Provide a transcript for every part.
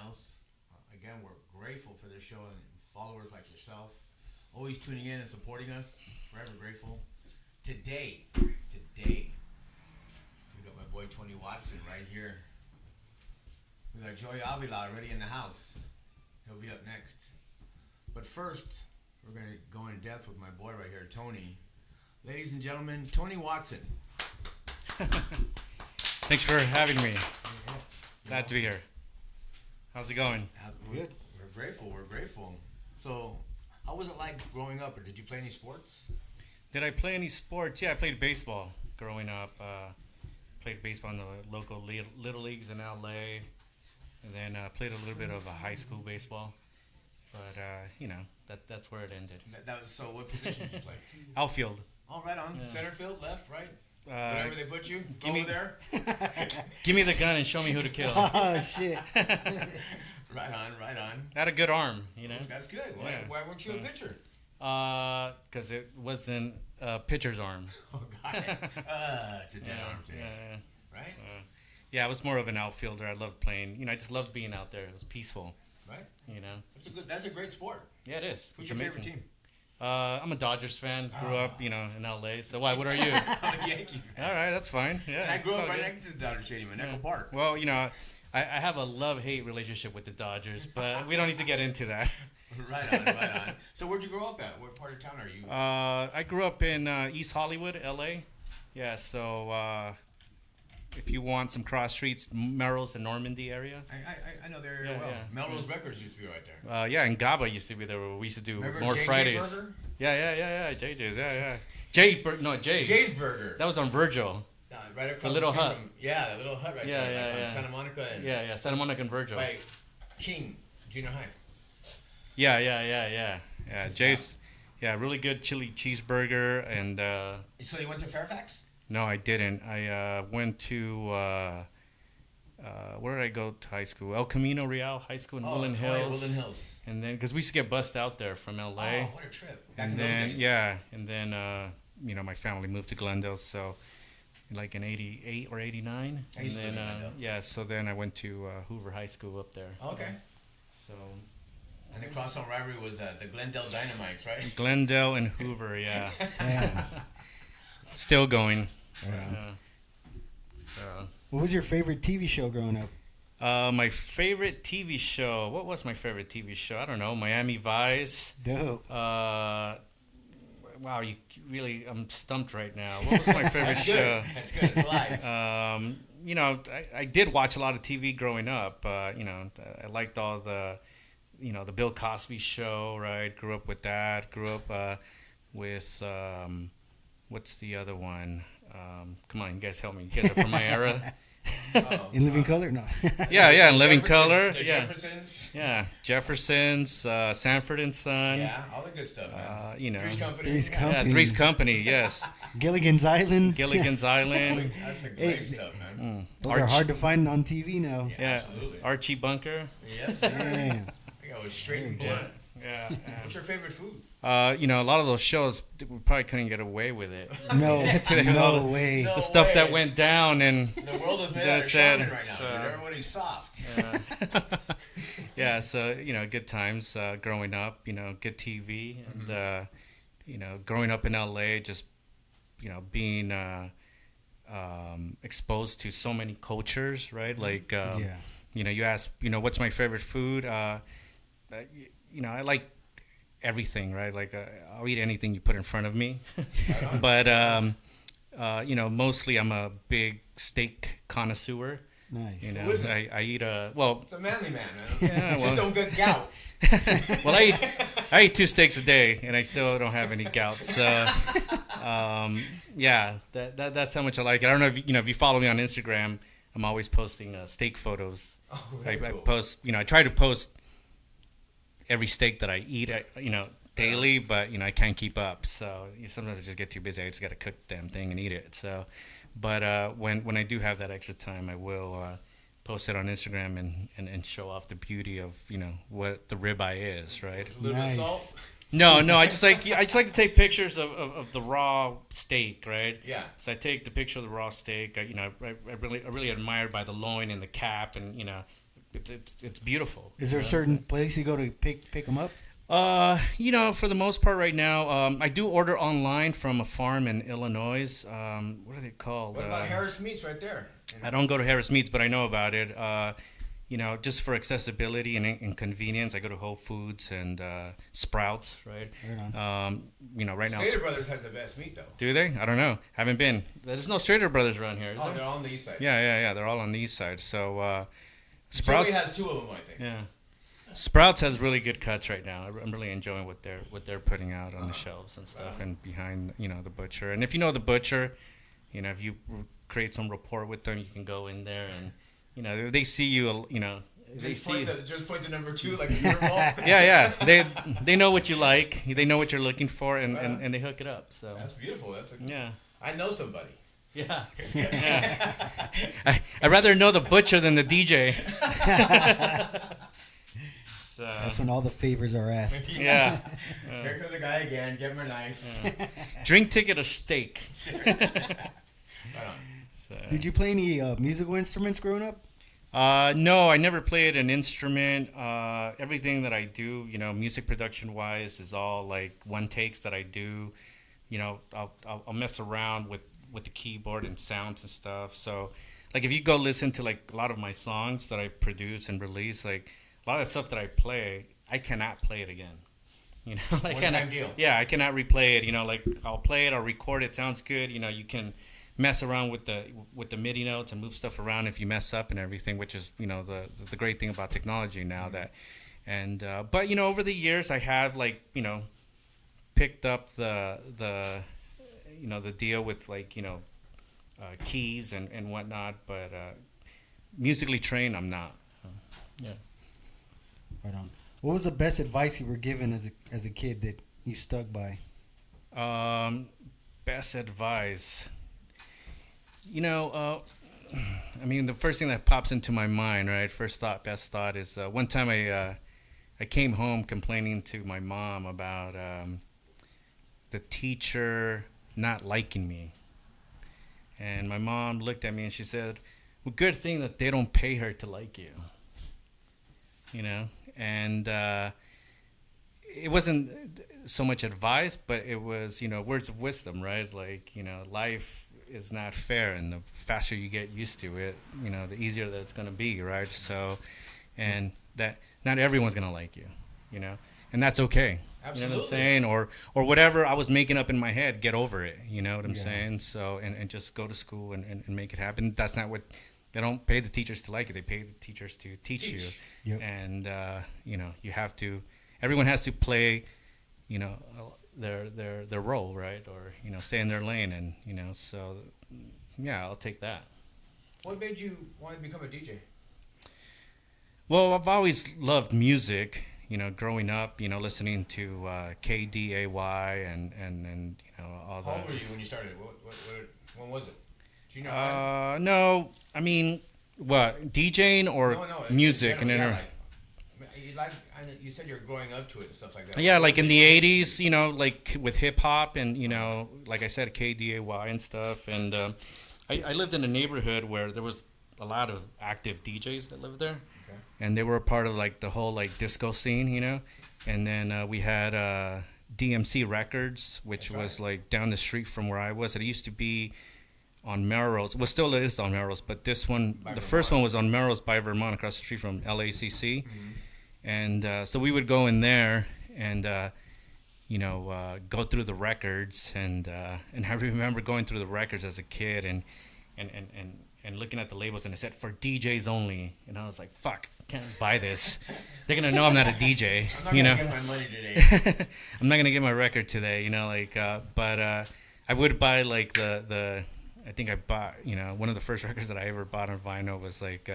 house. Again, we're grateful for this show and followers like yourself. Always tuning in and supporting us. Forever grateful. Today, we got my boy Tony Watson right here. We got Joey Avila already in the house. He'll be up next. But first, we're going to go in depth with my boy right here, Tony. Ladies and gentlemen, Tony Watson. Thanks for having me. Glad to be here. How's it going? Good. We're grateful. So, how was it like growing up, or did you play any sports? Did I play any sports? Yeah, I played baseball growing up. Played baseball in the local little leagues in LA, and then played a little bit of high school baseball. But that's where it ended. So, what position did you play? Outfield. Oh, right on. Yeah. Center field, left, right? Whatever they put you, go over there. Give me the gun and show me who to kill. Oh, shit. Right on. I had a good arm, you know. That's good. Why weren't you a pitcher? Because it wasn't a pitcher's arm. Oh, got it. It's a dead arm thing. Yeah. Right? So, yeah, I was more of an outfielder. I loved playing. I just loved being out there. It was peaceful. Right? That's a great sport. Yeah, it is. Who's It's your amazing. favorite team? I'm a Dodgers fan. Grew up, in LA. So why? What are you? I'm a Yankee fan. All right, that's fine. Yeah. And I grew it's up all right good. next to the Dodger Stadium in Echo Park. Well, I have a love-hate relationship with the Dodgers, but we don't need to get into that. Right on. So where'd you grow up at? What part of town are you? I grew up in East Hollywood, LA. Yeah, so if you want some cross streets, Melrose and Normandy area. I know the area well. Yeah. Melrose Records used to be right there. Yeah, and GABA used to be there. We used to do Remember more JJ Fridays. Burger? Yeah, JJ's, yeah. Jay's. Jay's Burger. That was on Virgil. Right across The little street hut. The little hut right there. On Santa Monica and Yeah, Santa Monica and Virgil. by King Junior High. Yeah. Jay's, really good chili cheeseburger and. So you went to Fairfax? No, I didn't. I went to. Where did I go to high school? El Camino Real High School in Woodland Hills. Woodland Hills. And then, because we used to get bussed out there from LA. Oh, what a trip! Back And in then, those days. and then, my family moved to Glendale, so like in '88 or '89. I used to And live then, in Glendale. so then I went to Hoover High School up there. Okay. So And the crossover rivalry was the Glendale Dynamites, right? Glendale and Hoover, yeah, Yeah. still going. Right on. So. What was your favorite TV show growing up? My favorite TV show. What was my favorite TV show? I don't know. Miami Vice. Dope. Wow, you really. I'm stumped right now. What was my favorite show? That's good. It's live. I did watch a lot of TV growing up. I liked all the, the Bill Cosby show. Right. Grew up with that. Grew up with what's the other one? Come on, you guys help me. You guys are from my era. In Living Color? No. Yeah, in Living Color. The Yeah. Jeffersons. Yeah, Jeffersons, Sanford and Son. Yeah, all the good stuff, man. Three's Company. Three's Yeah, Company. Three's Company. Yes, Gilligan's Island. Gilligan's Island. That's the great stuff, man. Those are hard to find on TV now. Yeah, Absolutely. Archie Bunker. Yes, sir. Yeah. I go straight and blunt. Yeah. What's your favorite food? A lot of those shows we probably couldn't get away with it. No, no way. No The stuff that way. went down and The world is made out of That's it. shaman right now. So- Dude. Everybody's soft. yeah. So good times growing up. Good TV and growing up in LA, just being exposed to so many cultures, right? Like Yeah. you ask what's my favorite food. I like everything, right? Like I'll eat anything you put in front of me. But mostly I'm a big steak connoisseur. Nice. Who is it? I eat It's a manly man, man. Yeah, Just well- don't get gout. well, I eat 2 steaks a day, and I still don't have any gout. So, that's how much I like it. I don't know if you follow me on Instagram. I'm always posting steak photos. Oh, very I cool. post, I try to post every steak that I eat, daily, but I can't keep up. So sometimes I just get too busy. I just got to cook the damn thing and eat it. So, but when I do have that extra time, I will post it on Instagram and show off the beauty of what the ribeye is, right? Just a little bit of Nice. salt. No, I just like to take pictures of the raw steak, right? Yeah. So I take the picture of the raw steak. I really admired by the loin and the cap, and it's beautiful. Is there a certain place you go to pick them up? For the most part right now, I do order online from a farm in Illinois. What are they called? What about Harris Meats right there? I don't go to Harris Meats, but I know about it. Just for accessibility and convenience, I go to Whole Foods and Sprouts, right? Right now. Stater Brothers has the best meat, though. Do they? I don't know. Haven't been. There's no Stater Brothers around here, is there? They're on the east side. Yeah. They're all on the east side. So Sprouts Sprouts has two of them, I think. Yeah. Sprouts has really good cuts right now. I'm really enjoying what they're putting out on the shelves and stuff, and behind the butcher. And if you know the butcher, if you create some rapport with them, you can go in there and if they see you, they see. Just point to number 2 like a uniform. Yeah. They know what you like. They know what you're looking for, and they hook it up. So that's beautiful. Yeah. I know somebody. Yeah. I'd rather know the butcher than the DJ. So, that's when all the favors are asked. Yeah. Here comes the guy again. Give him a knife. Drink ticket or steak. So. Did you play any musical instruments growing up? No, I never played an instrument. Everything that I do, music production wise, is all like one takes that I do. I'll mess around with the keyboard and sounds and stuff. So, like if you go listen to like a lot of my songs that I've produced and released, like a lot of the stuff that I play, I cannot play it again. I cannot. Deal. Yeah, I cannot replay it. Like I'll play it, I'll record it, sounds good. You can mess around with the MIDI notes and move stuff around if you mess up and everything, which is the great thing about technology now. But over the years I have picked up the deal with keys and whatnot, but musically trained I'm not. Yeah. Right on. What was the best advice you were given as a kid that you stuck by? Best advice. The first thing that pops into my mind, right? Best thought is one time I came home complaining to my mom about the teacher not liking me. And my mom looked at me and she said, well, good thing that they don't pay her to like you. And it wasn't so much advice, but it was, words of wisdom, right? Life is not fair, and the faster you get used to it, the easier that it's going to be, right? So, and that not everyone's going to like you, and that's okay. Absolutely. You know what I'm saying? Or whatever I was making up in my head, get over it. You know what I'm saying? So, and just go to school and make it happen. That's not what, they don't pay the teachers to like you. They pay the teachers to teach you. Yep. And, you have to, everyone has to play, their role, right? Or, stay in their lane. And, so, yeah, I'll take that. What made you want to become a DJ? Well, I've always loved music, growing up, listening to KDAY and all How the... old were you when you started? When was it? Junior high? No, I mean, what, DJing or music? You said you're growing up to it and stuff like that. Yeah, like in the 80s, like with hip hop and, like I said, KDAY and stuff. And I lived in a neighborhood where there was a lot of active DJs that lived there. Okay. And they were a part of like the whole like disco scene, And then we had DMC Records, which was like down the street from where I was. It used to be on Melrose. Well, still it is on Melrose, but this one, the first one was on Melrose by Vermont, across the street from LACC. Mm-hmm. And so we would go in there and, go through the records. And I remember going through the records as a kid and looking at the labels, and it said for DJs only. And I was like, fuck, I can't buy this. They're going to know I'm not a DJ. I'm not going to get my money today. I'm not going to get my record today, but I would buy like I think I bought, one of the first records that I ever bought on vinyl was like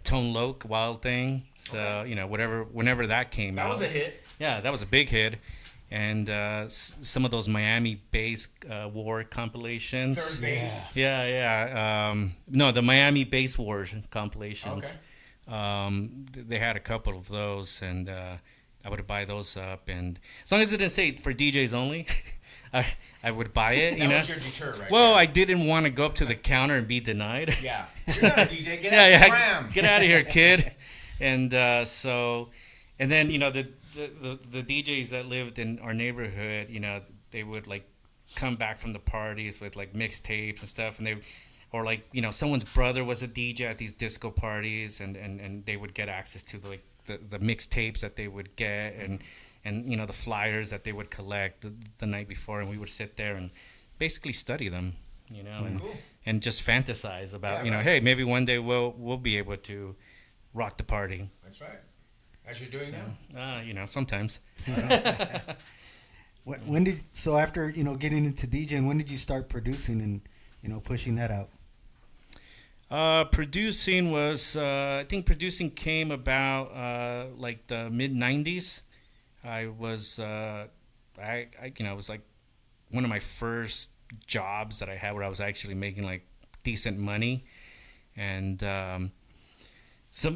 Tone Loc, Wild Thing. So, okay. Whenever that came out. That was a hit. Yeah, that was a big hit. And some of those Miami Bass War compilations. Third Bass. Yeah. No, the Miami Bass War compilations. Okay. They had a couple of those, and I would buy those up, and as long as it didn't say for DJs only, I would buy it. That was your deter, right? Well, there. I didn't want to go up to the counter and be denied. Yeah, you're not a DJ. Get out, scram. Get out of here, kid. And and then the DJs that lived in our neighborhood, they would like come back from the parties with like mixtapes and stuff, and or like someone's brother was a DJ at these disco parties, and they would get access to the mixtapes that they would get, and the flyers that they would collect the night before, and we would sit there and basically study them, and just fantasize about hey, maybe one day we'll be able to rock the party. That's right. As you're doing now. Sometimes. So after getting into DJing, when did you start producing and pushing that out? Producing was I think producing came about like the mid '90s. I was it was like one of my first jobs that I had where I was actually making like decent money, and I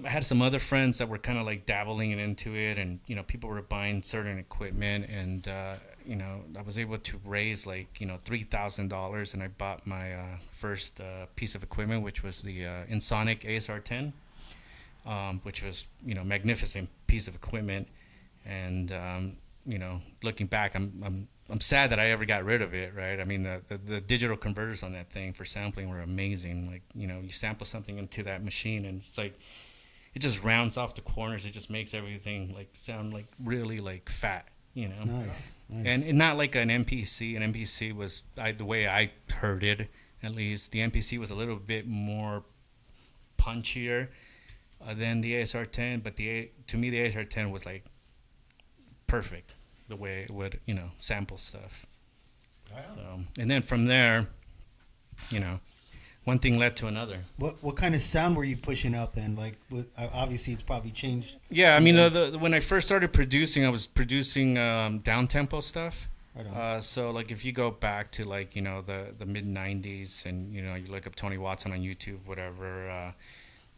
had some other friends that were kind of like dabbling into it, and people were buying certain equipment, and I was able to raise like $3,000, and I bought my first piece of equipment, which was the Insonic ASR-10, which was magnificent piece of equipment, and looking back, I'm sad that I ever got rid of it. Right? I mean, the digital converters on that thing for sampling were amazing. Like you sample something into that machine, and it's like it just rounds off the corners. It just makes everything like sound like really like fat. Nice. And not like an MPC. An MPC was the way I heard it, at least. The MPC was a little bit more punchier than the ASR-10, but to me the ASR-10 was like perfect the way it would sample stuff. Wow. So, and then from there, one thing led to another. What kind of sound were you pushing out then? Like, obviously, it's probably changed. Yeah, I mean, when I first started producing, I was producing down tempo stuff. Right. So like, if you go back to like the mid '90s, and you look up Tony Watson on YouTube, whatever,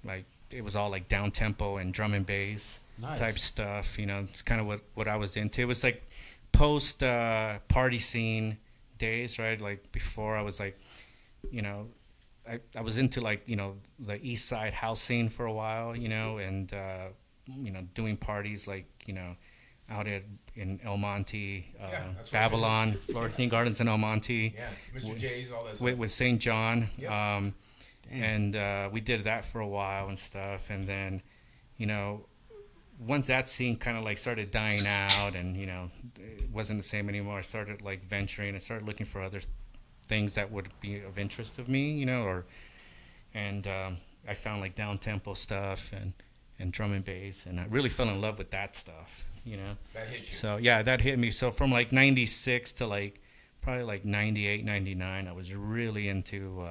like it was all like down tempo and drum and bass type stuff. It's kind of what I was into. It was like post party scene days, right? Like before, I was like, I was into like the East Side house scene for a while, and doing parties like out in El Monte, Babylon, Florentine Gardens in El Monte, Mr. J's, all that with St. John, yep. And we did that for a while and stuff, and then once that scene kind of like started dying out, and it wasn't the same anymore, I started like venturing. I started looking for other things that would be of interest of me, and I found like down tempo stuff and drum and bass, and I really fell in love with that stuff, That hit you. So yeah, that hit me. So from like '96 to like probably like '98, '99, I was really into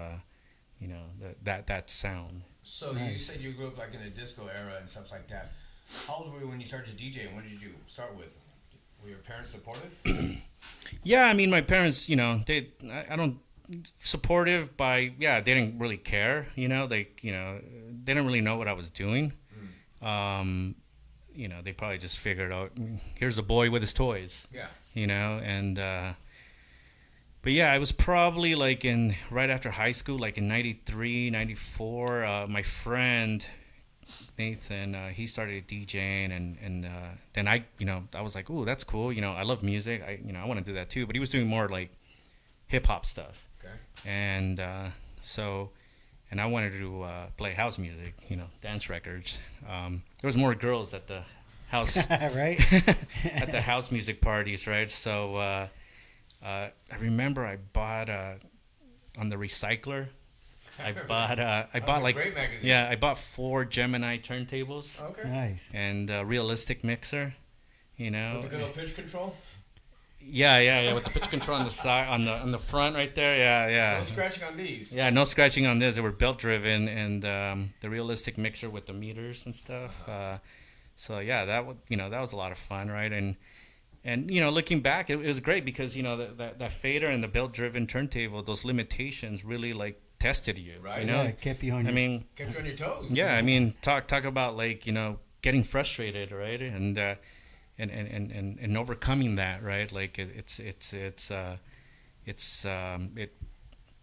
that sound. So nice. You said you grew up like in the disco era and stuff like that. How old were you when you started DJ, and what did you start with? Were your parents supportive? Yeah, I mean, my parents, I don't supportive by, they didn't really care, they didn't really know what I was doing. They probably just figured out, here's a boy with his toys. Yeah. And, but yeah, I was probably like right after high school, like in 93, 94, my friend Nathan, he started DJing, and then I was like, ooh, that's cool. I love music. I want to do that too. But he was doing more like hip hop stuff. Okay. And and I wanted to play house music, dance records. There was more girls at the house, right? At the house music parties, right? So I remember I bought on the Recycler. I bought like great magazine. Yeah, I bought 4 Gemini turntables. Okay. Nice. And a realistic mixer, With the good old pitch control. Yeah, with the pitch control on the side, on the front right there. Yeah. No scratching on these. Yeah, no scratching on this. They were belt driven, and the realistic mixer with the meters and stuff. So yeah, that was a lot of fun, right? And looking back, it was great because that fader and the belt driven turntable, those limitations really like tested you, right? Yeah, it kept you on. Kept you on your toes. Yeah, I mean, talk about like getting frustrated, right? And and overcoming that, right? Like it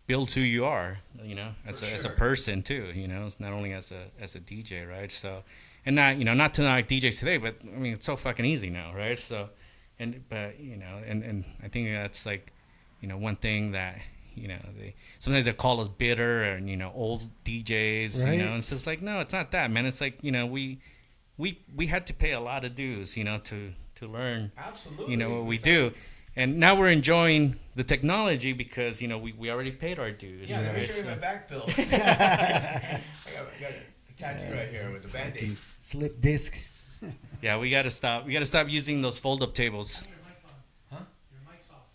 builds who you are, as a person too. It's not only as a DJ, right? So, and not to knock DJs today, but I mean it's so fucking easy now, right? So, and I think that's like, one thing that sometimes they call us bitter and old DJs, right? And it's just like, no, it's not that, man. It's like we had to pay a lot of dues, to learn, Absolutely. What we do. And now we're enjoying the technology because, we already paid our dues. Yeah, let me show you my back bill. I got a tattoo right here with the Band-Aid. Slip disc. Yeah, we got to stop. We got to stop using those fold-up tables. Huh? Your mic's off.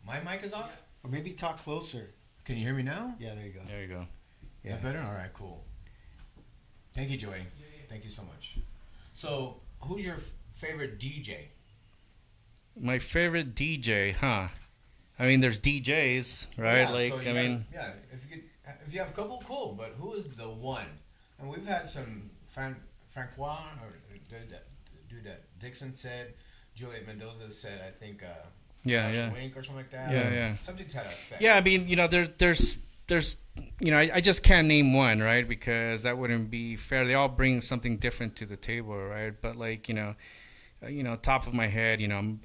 My mic is off? Or maybe talk closer. Can you hear me now? Yeah, there you go. There you go. Yeah. That better? All right, cool. Thank you, Joey. Thank you so much. So, who's your favorite DJ? My favorite DJ, huh? I mean, there's DJs, right? Yeah, like, so I mean, yeah. If you have a couple, cool. But who is the one? And we've had some Francois or dude that Dixon said, Juliet Mendoza said, I think. Yeah. Wink or something like that. Yeah. Something to that effect. Yeah, I mean, there's I just can't name one, right? Because that wouldn't be fair. They all bring something different to the table, right? But like, top of my head, I'm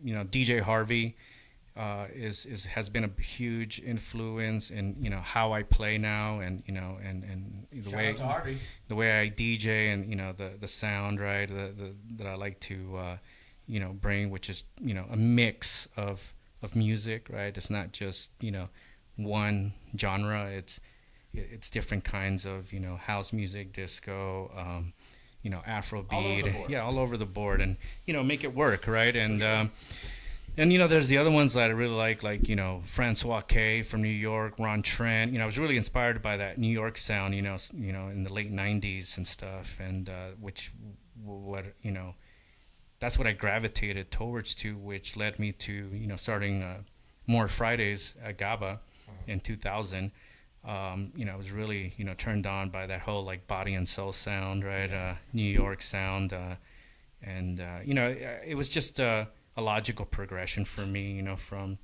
DJ Harvey has been a huge influence in how I play now, and and the Shout way out to Harvey. the way I DJ, and the sound, right, that I like to bring, which is a mix of music, right? It's not just one genre. It's different kinds of house music, disco, Afrobeat, all over the board, and make it work, right? And there's the other ones that I really like Francois K from New York, Ron Trent. I was really inspired by that New York sound, in the late '90s and stuff, and that's what I gravitated towards which led me to starting more Fridays at GABA in 2000. I was really turned on by that whole like body and soul sound, right? New York sound, and it was just a logical progression for me, from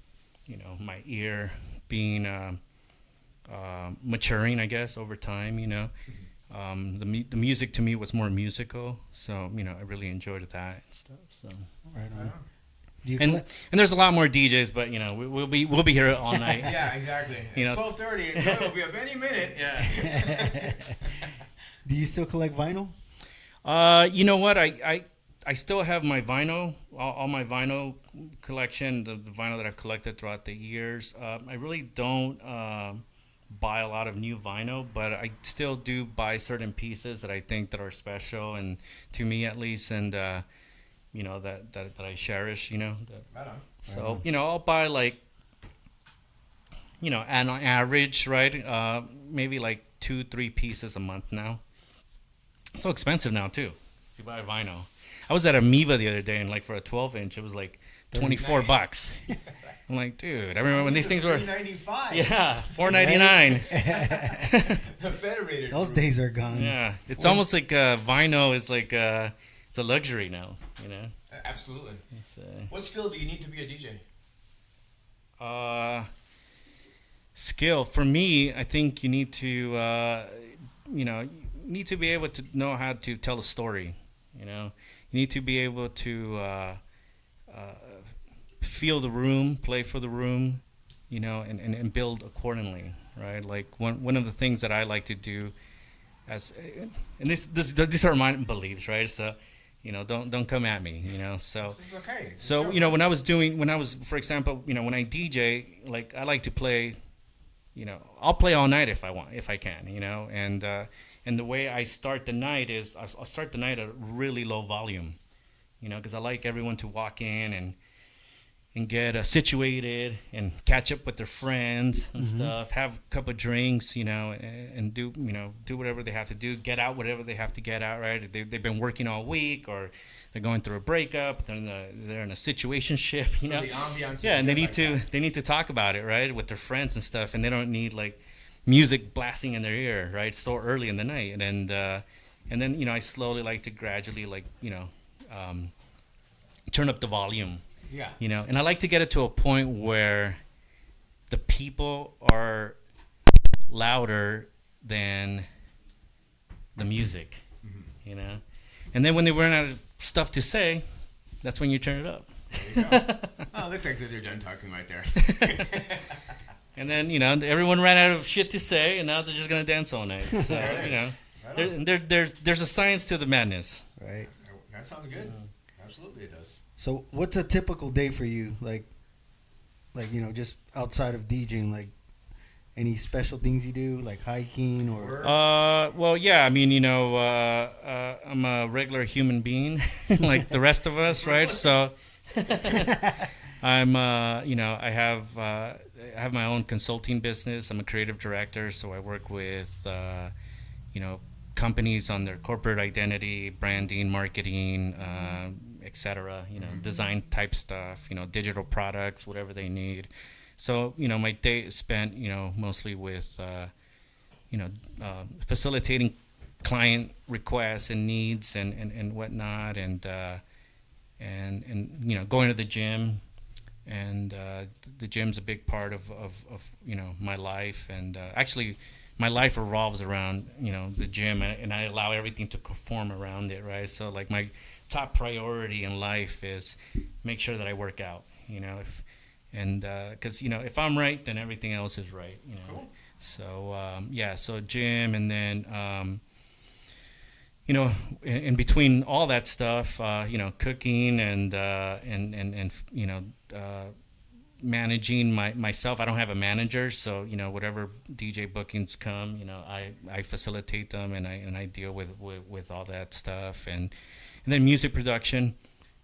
my ear being maturing, I guess, over time. The music to me was more musical, so I really enjoyed that and stuff. So Right on. and there's a lot more DJs, but we'll be here all night. Yeah, exactly. It's 12:30, and Joey will be up any minute. Yeah. Do you still collect vinyl? You know what? I still have my vinyl, all my vinyl collection, the vinyl that I've collected throughout the years. I really don't buy a lot of new vinyl, but I still do buy certain pieces that I think that are special, and to me at least, and that I cherish. Right on. So I'll buy like on average, right? Maybe like 2-3 pieces a month now. It's so expensive now too to buy vinyl. I was at Amoeba the other day, and like for a 12-inch, it was like $24. I'm like, dude, I remember when these things were $3.95. Yeah, $4.99. The Federated. Those group. days are gone. Yeah, it's almost like vinyl is like it's a luxury now. Absolutely. It's, What skill do you need to be a DJ? skill for me, I think you need to need to be able to know how to tell a story. You need to be able to feel the room, play for the room, and build accordingly, right? Like one of the things that I like to do, and these are my beliefs, right? So, don't come at me, So, This is okay. so when I was, for example, when I DJ, like I like to play, I'll play all night if I can, and the way I start the night is I'll start the night at a really low volume, because I like everyone to walk in and get situated and catch up with their friends and stuff, have a couple of drinks, and do whatever they have to do, get out whatever they have to get out, right? They've been working all week, or they're going through a breakup, they're in a situationship, So the ambiance. Yeah, and they need like to talk about it, right, with their friends and stuff, and they don't need like music blasting in their ear, right, so early in the night, and then I slowly like to gradually turn up the volume. Yeah. You know, and I like to get it to a point where the people are louder than the music. You know, and then when they run out of stuff to say, that's when you turn it up. There you go. Oh, it looks like they're done talking right there. And then, you know, everyone ran out of shit to say, and now they're just gonna dance all night. So, you know, there's a science to the madness. Right. That sounds good. Absolutely, it does. So, what's a typical day for you? Like you know, just outside of DJing, like any special things you do, like hiking or? Well, yeah. I mean, you know, I'm a regular human being, like the rest of us, right? So, I'm, you know, I have my own consulting business. I'm a creative director, so I work with, you know, companies on their corporate identity, branding, marketing, etc. You know, design type stuff. You know, digital products, whatever they need. So, you know, my day is spent, you know, mostly with, you know, facilitating client requests and needs and whatnot, and you know, going to the gym. And the gym's a big part of you know, my life, and actually my life revolves around, you know, the gym, and I allow everything to conform around it, right? So like my top priority in life is make sure that I work out, you know, because you know, if I'm right, then everything else is right, you know. Cool. So yeah, so gym, and then you know, in between all that stuff, you know, cooking and you know, managing myself. I don't have a manager, so you know, whatever DJ bookings come, you know, I facilitate them, and I deal with all that stuff, and then music production.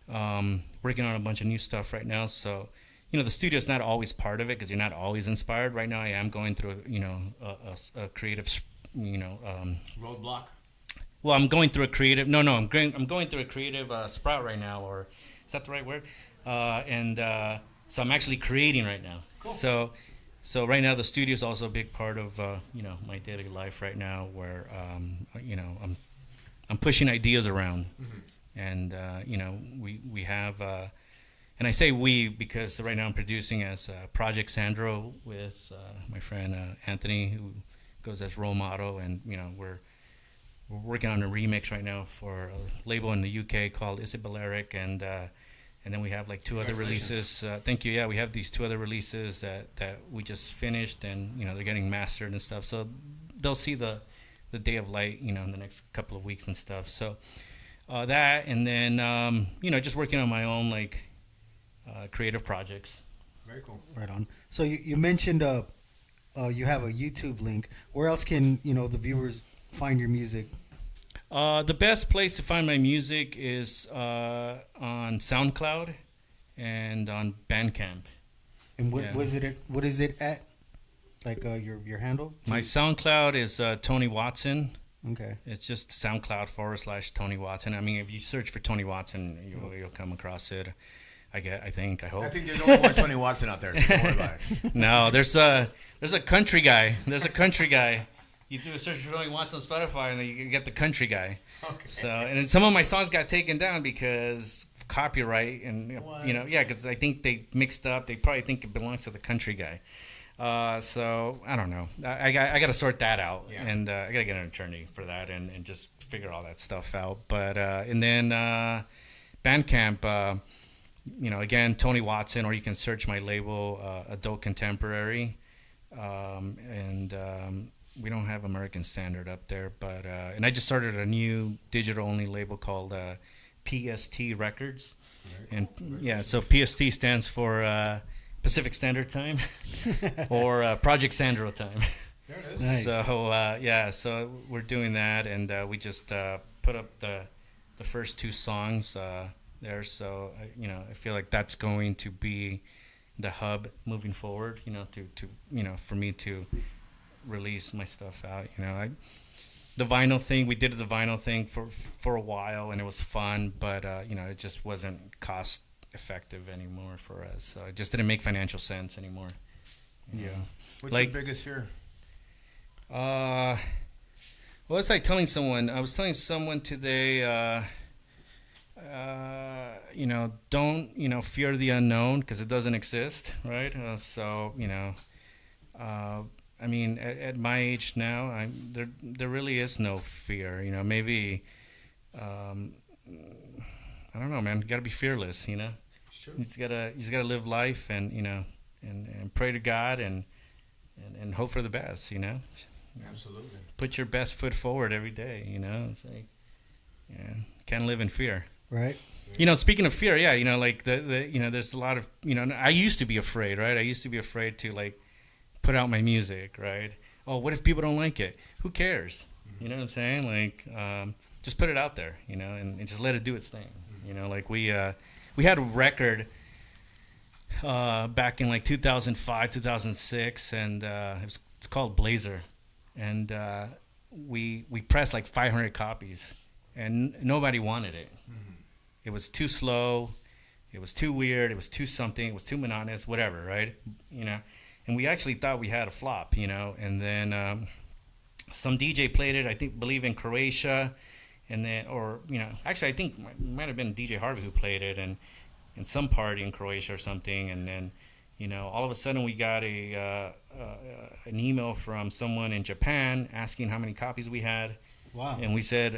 Working on a bunch of new stuff right now, so you know, the studio's not always part of it because you're not always inspired. Right now, I am going through you know, a creative, you know, Roadblock. well, I'm going through a creative. No, I'm going through a creative sprout right now, or is that the right word? So I'm actually creating right now. Cool. So right now the studio is also a big part of you know, my daily life right now, where you know, I'm pushing ideas around, and you know, we have, and I say we because right now I'm producing as Project Sandro with my friend Anthony, who goes as Role Model, and you know, we're working on a remix right now for a label in the UK called Isabelleric, and then we have like two other releases. Thank you. Yeah, we have these two other releases that we just finished, and you know, they're getting mastered and stuff. So they'll see the day of light, you know, in the next couple of weeks and stuff. So that, and then you know, just working on my own like creative projects. Very cool. Right on. So you mentioned you have a YouTube link. Where else can, you know, the viewers find your music? The best place to find my music is on SoundCloud and on Bandcamp. And what is it at? Like your handle? My SoundCloud is Tony Watson. Okay. It's just SoundCloud / Tony Watson. I mean, if you search for Tony Watson, you'll come across it. I hope. I think there's only one Tony Watson out there, so don't worry about it. No, there's a country guy. There's a country guy. You do a search for Tony Watson on Spotify, and then you get the country guy. Okay. So, and then some of my songs got taken down because copyright, and you know, yeah, because I think they mixed up. They probably think it belongs to the country guy. So I don't know. I got to sort that out, and I got to get an attorney for that, and just figure all that stuff out. But and then Bandcamp, you know, again, Tony Watson, or you can search my label, Adult Contemporary, and we don't have American Standard up there, but and I just started a new digital-only label called PST Records, and yeah, so PST stands for Pacific Standard Time, or Project Sandro Time. There it is. Nice. So yeah, so we're doing that, and we just put up the first two songs there. So you know, I feel like that's going to be the hub moving forward. You know, to you know, for me to release my stuff out. You know, the vinyl thing, we did the vinyl thing for a while, and it was fun, but you know, it just wasn't cost effective anymore for us, so it just didn't make financial sense anymore. Yeah. What's like, your biggest fear? What was I telling someone? I was telling someone today, don't fear the unknown because it doesn't exist, right? So I mean, at my age now, there really is no fear. Maybe I don't know, man. You gotta be fearless. Sure. You just gotta live life and and pray to God and hope for the best. Absolutely. Put your best foot forward every day. It's like, can't live in fear. Right. Speaking of fear, yeah, like there's a lot of, I used to be afraid, right? I used to be afraid to like put out my music, right? Oh, what if people don't like it? Who cares? You know what I'm saying? Like, just put it out there, and just let it do its thing. Like we had a record back in like 2005, 2006, and it's called Blazer, and we pressed like 500 copies, and nobody wanted it. It was too slow, it was too weird, it was too something, it was too monotonous, whatever, right? And we actually thought we had a flop, and then some DJ played it, believe in Croatia, and then, or actually I think it might have been DJ Harvey who played it, and in some party in Croatia or something, and then all of a sudden we got an email from someone in Japan asking how many copies we had. Wow. And we said,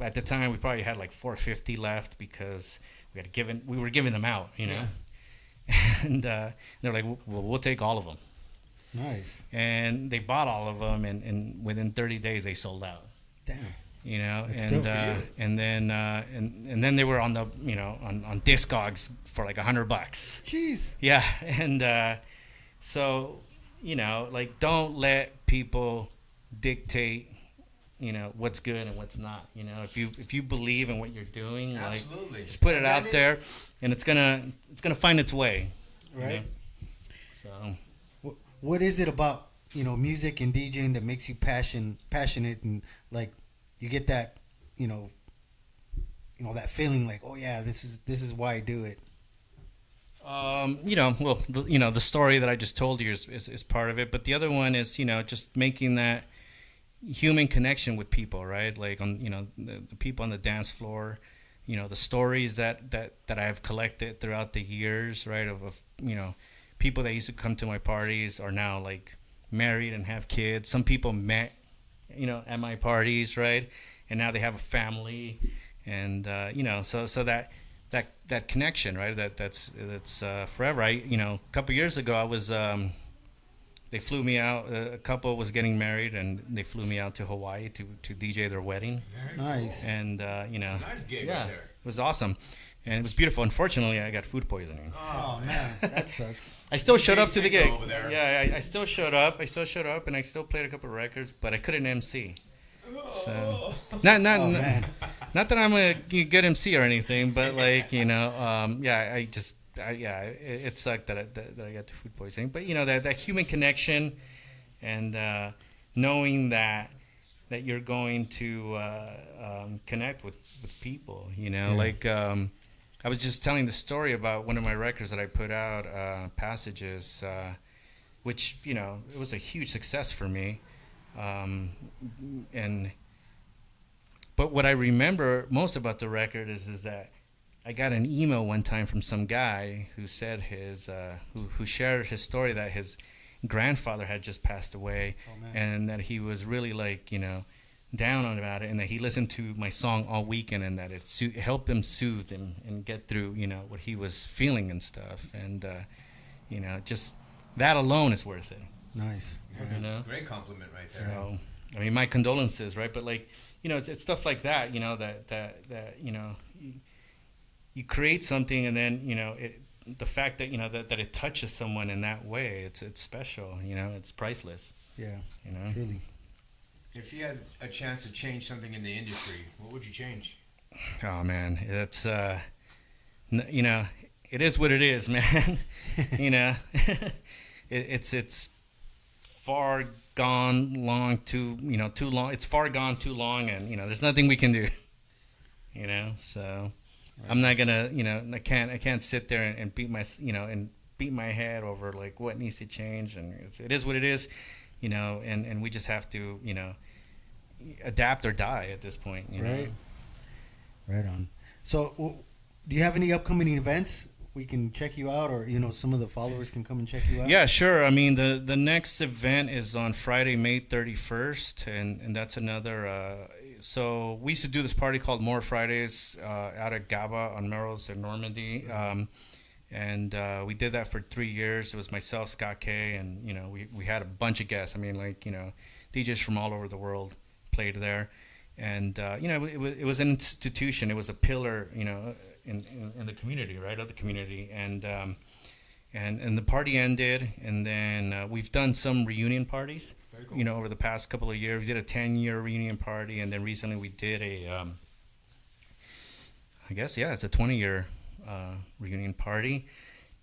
at the time we probably had like 450 left because we were giving them out, Yeah. And they're like, well, we'll take all of them. Nice. And they bought all of them, and within 30 days they sold out. Damn. And still for you. and then they were on the on Discogs for like $100. Jeez. Yeah, and so like don't let people dictate what's good and what's not. If you believe in what you're doing, Absolutely. like just put it out there, and it's gonna find its way. Right. So What is it about music and DJing that makes you passionate and like you get that that feeling like, oh yeah, this is why I do it? well, the story that I just told you is part of it, but the other one is just making that human connection with people, right? Like on the people on the dance floor, the stories that I have collected throughout the years, right? Of people that used to come to my parties are now like married and have kids. Some people met at my parties, right? And now they have a family, and so that connection, right? That's forever. A couple years ago I was they flew me out. A couple was getting married, and they flew me out to Hawaii to DJ their wedding. Very Nice. Cool. And It's a nice gig yeah, right there. it was awesome, and it was beautiful. Unfortunately, I got food poisoning. Oh man, that sucks. I still showed up to the gig. Over there. Yeah, I still showed up. And I still played a couple of records, but I couldn't MC. So not Oh man. not that I'm a good MC or anything, but like it sucked that I got the food poisoning. But that human connection, and knowing that you're going to connect with people. Like I was just telling the story about one of my records that I put out, Passages, which it was a huge success for me. But what I remember most about the record is that I got an email one time from some guy who said who shared his story that his grandfather had just passed away, and that he was really like down on about it, and that he listened to my song all weekend, and that it helped him soothe him and get through what he was feeling and stuff, and just that alone is worth it. Nice. Great compliment right there. So, I mean, my condolences, right? But like, it's stuff like that, that you create something, and then the fact that that it touches someone in that way, it's special. It's priceless. Yeah. You know. Truly. If you had a chance to change something in the industry, what would you change? Oh man, it's it is what it is, man. It's far gone long too long. It's far gone too long, and there's nothing we can do. So right. I'm not gonna I can't sit there and beat my head over like what needs to change, and it is what it is, and we just have to adapt or die at this point. Right. Right on. So do you have any upcoming events we can check you out, or some of the followers can come and check you out? Yeah, sure. I mean, the next event is on Friday, May 31st, and that's another. So we used to do this party called More Fridays out at GABA on Melrose in Normandy, and we did that for 3 years. It was myself, Scott K, and we had a bunch of guests. I mean, DJs from all over the world played there, and it was an institution. It was a pillar, in the community, right, of the community, and the party ended, and then we've done some reunion parties, Very cool. over the past couple of years. We did a 10-year reunion party, and then recently we did it's a 20-year reunion party,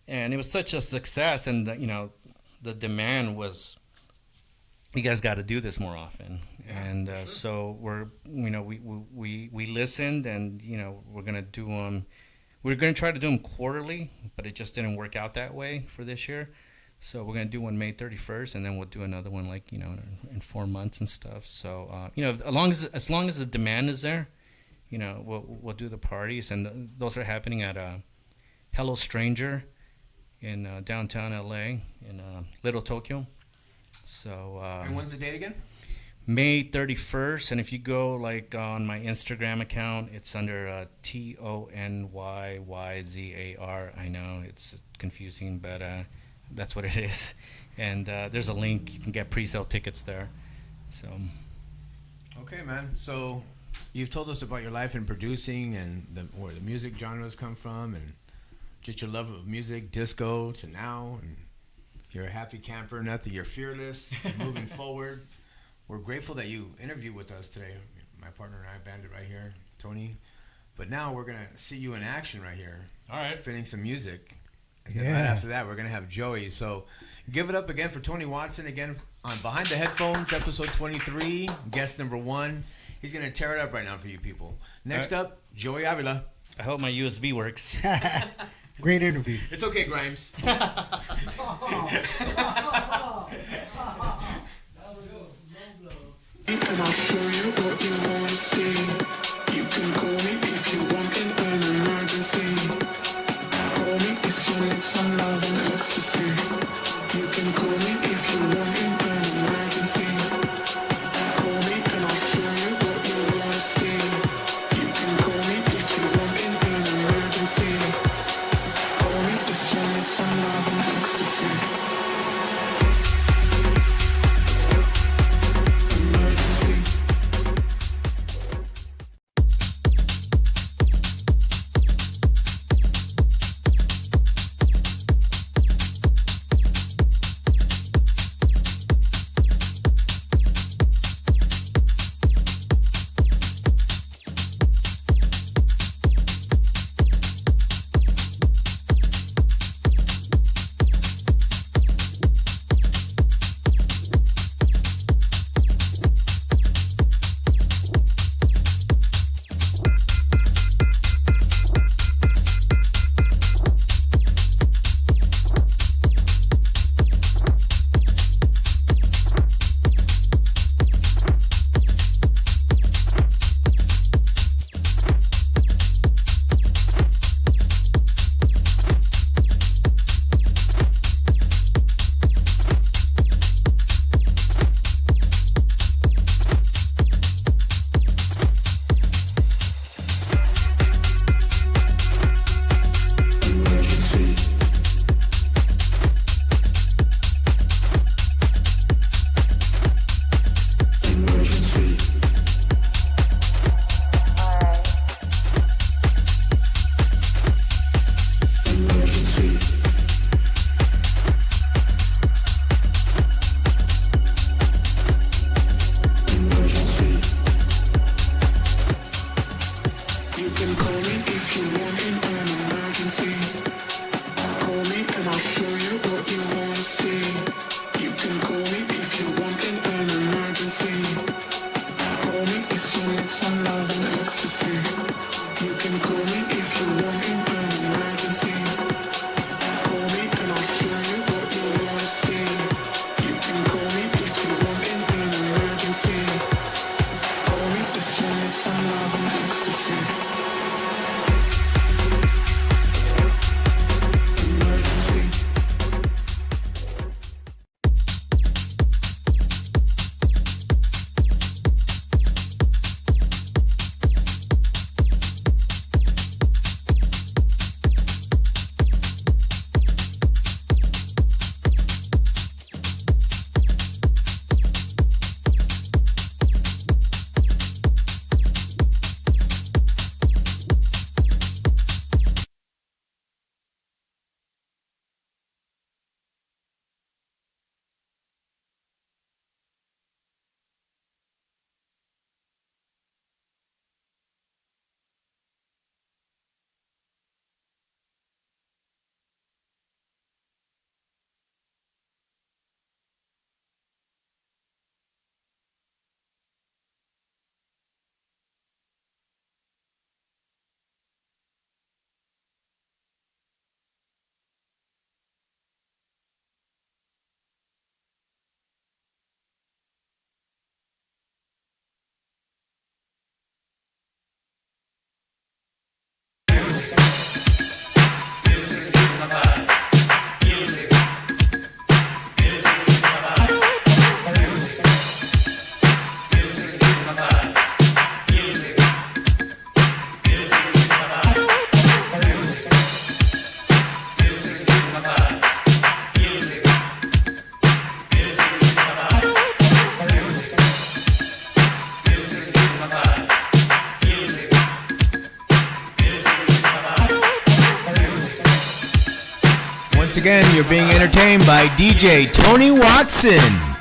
and it was such a success, and the demand was, you guys got to do this more often. Yeah, And for sure. so we listened, and we're gonna do them. We're gonna try to do them quarterly, but it just didn't work out that way for this year. So we're gonna do one May 31st, and then we'll do another one in 4 months and stuff. So as long as the demand is there, we'll do the parties, and those are happening at Hello Stranger in downtown LA in Little Tokyo. So And when's the date again? May 31st, and if you go on my Instagram account, it's under TONYYZAR. I know it's confusing, but that's what it is. And there's a link. You can get pre-sale tickets there. So Okay, man. So you've told us about your life in producing and where the music genres come from, and just your love of music, disco, to now, and you're a happy camper. Nothing. You're fearless. You're moving forward. We're grateful that you interviewed with us today, my partner and I, Bandit, right here, Tony. But now we're going to see you in action right here. All right. Spinning some music. And then Yeah. right after that, we're going to have Joey. So give it up again for Tony Watson, again, on Behind the Headphones, episode 23, guest number 1. He's going to tear it up right now for you people. Next up, Joey Avila. I hope my USB works. Great interview. It's okay, Grimes. And I'll show you what you wanna see. You can call me if you want in an emergency. Call me if you need some love and ecstasy. You can call me if you want in an emergency. Call me and I'll show you what you wanna see. You can call me if you want in an emergency. Call me if you need some love and ecstasy. once again, you're being entertained by DJ Tony Watson.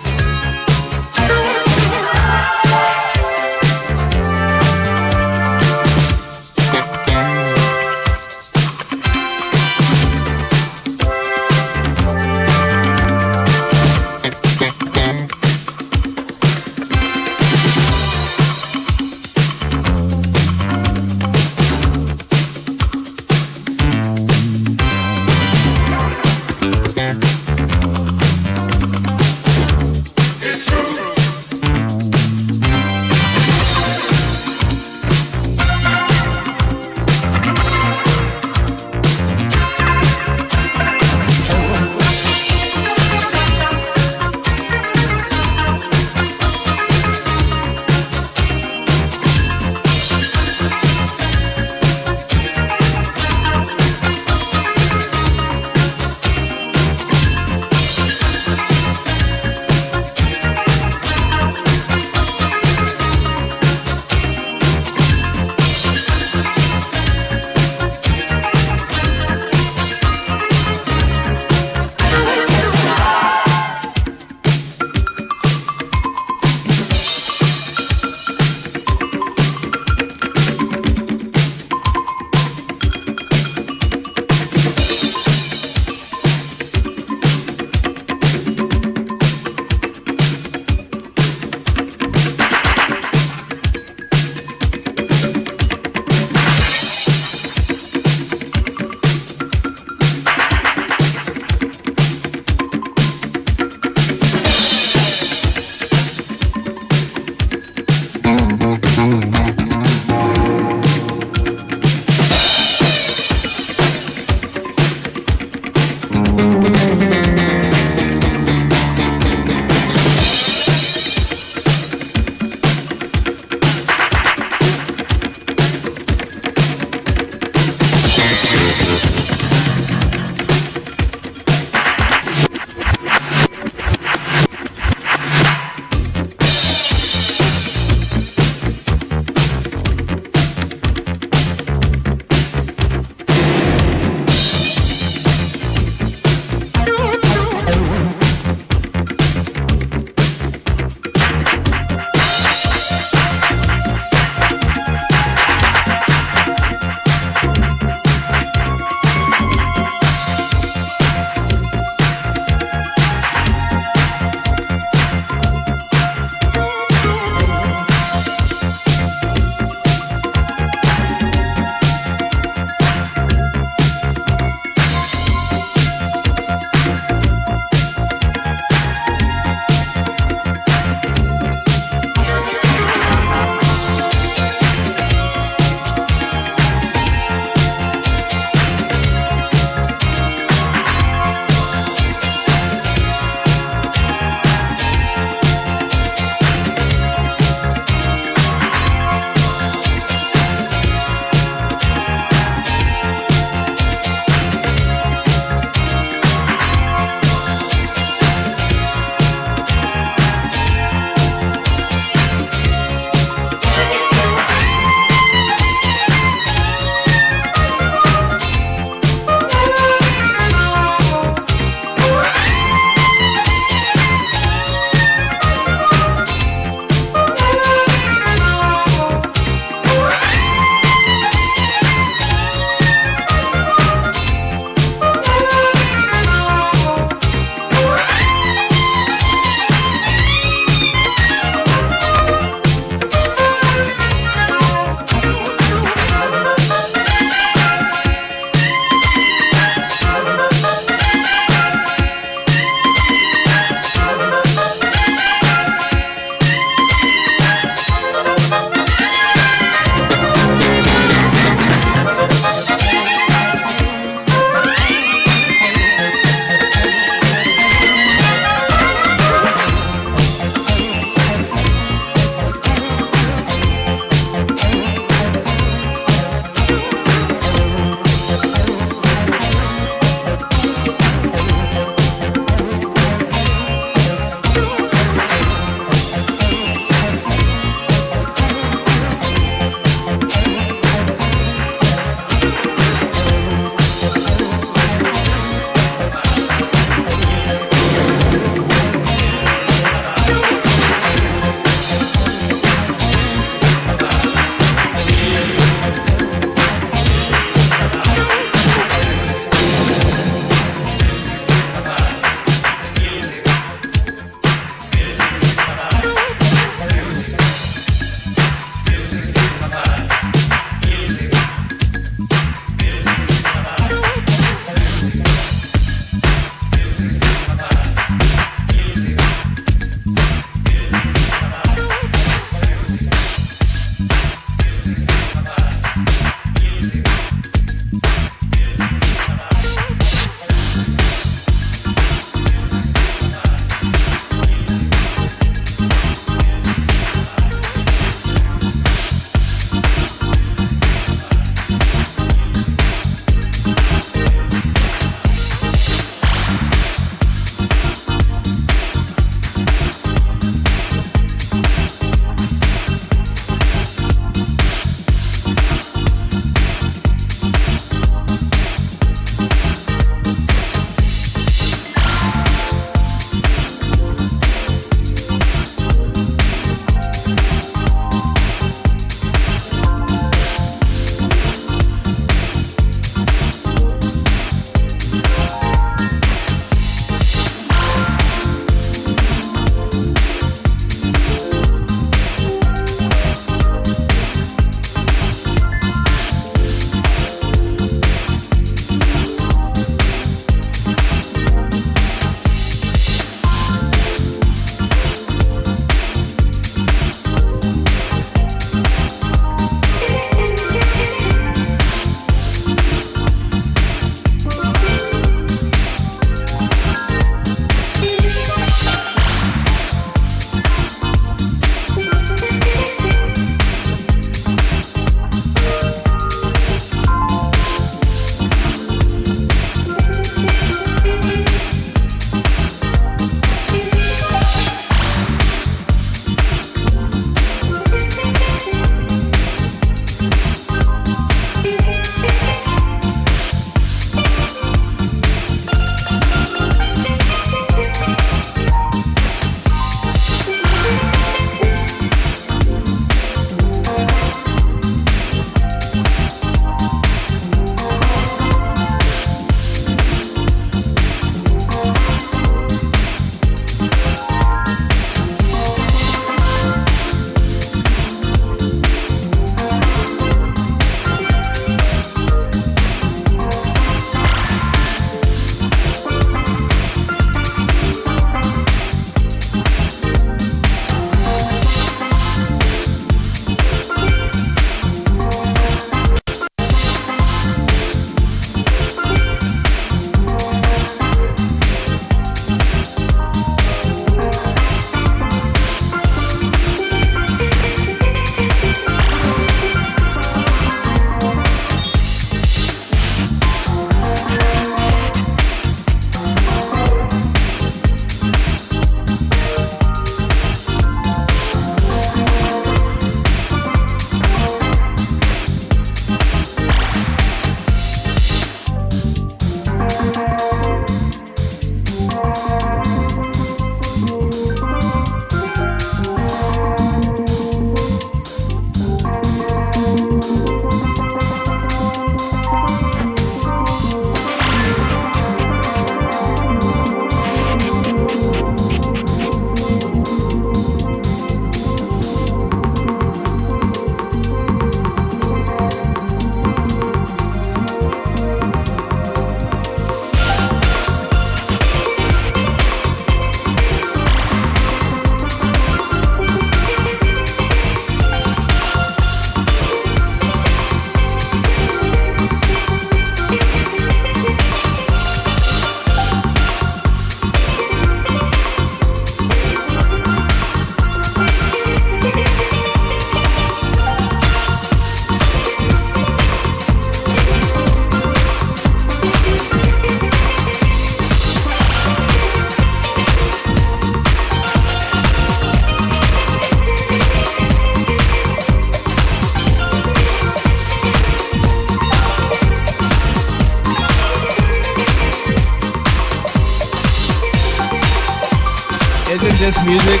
Isn't this music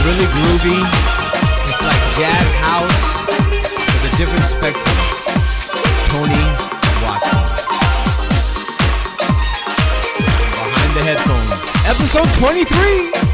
really groovy? It's like jazz house with a different spectrum. Tony Watson. Behind the headphones. Episode 23.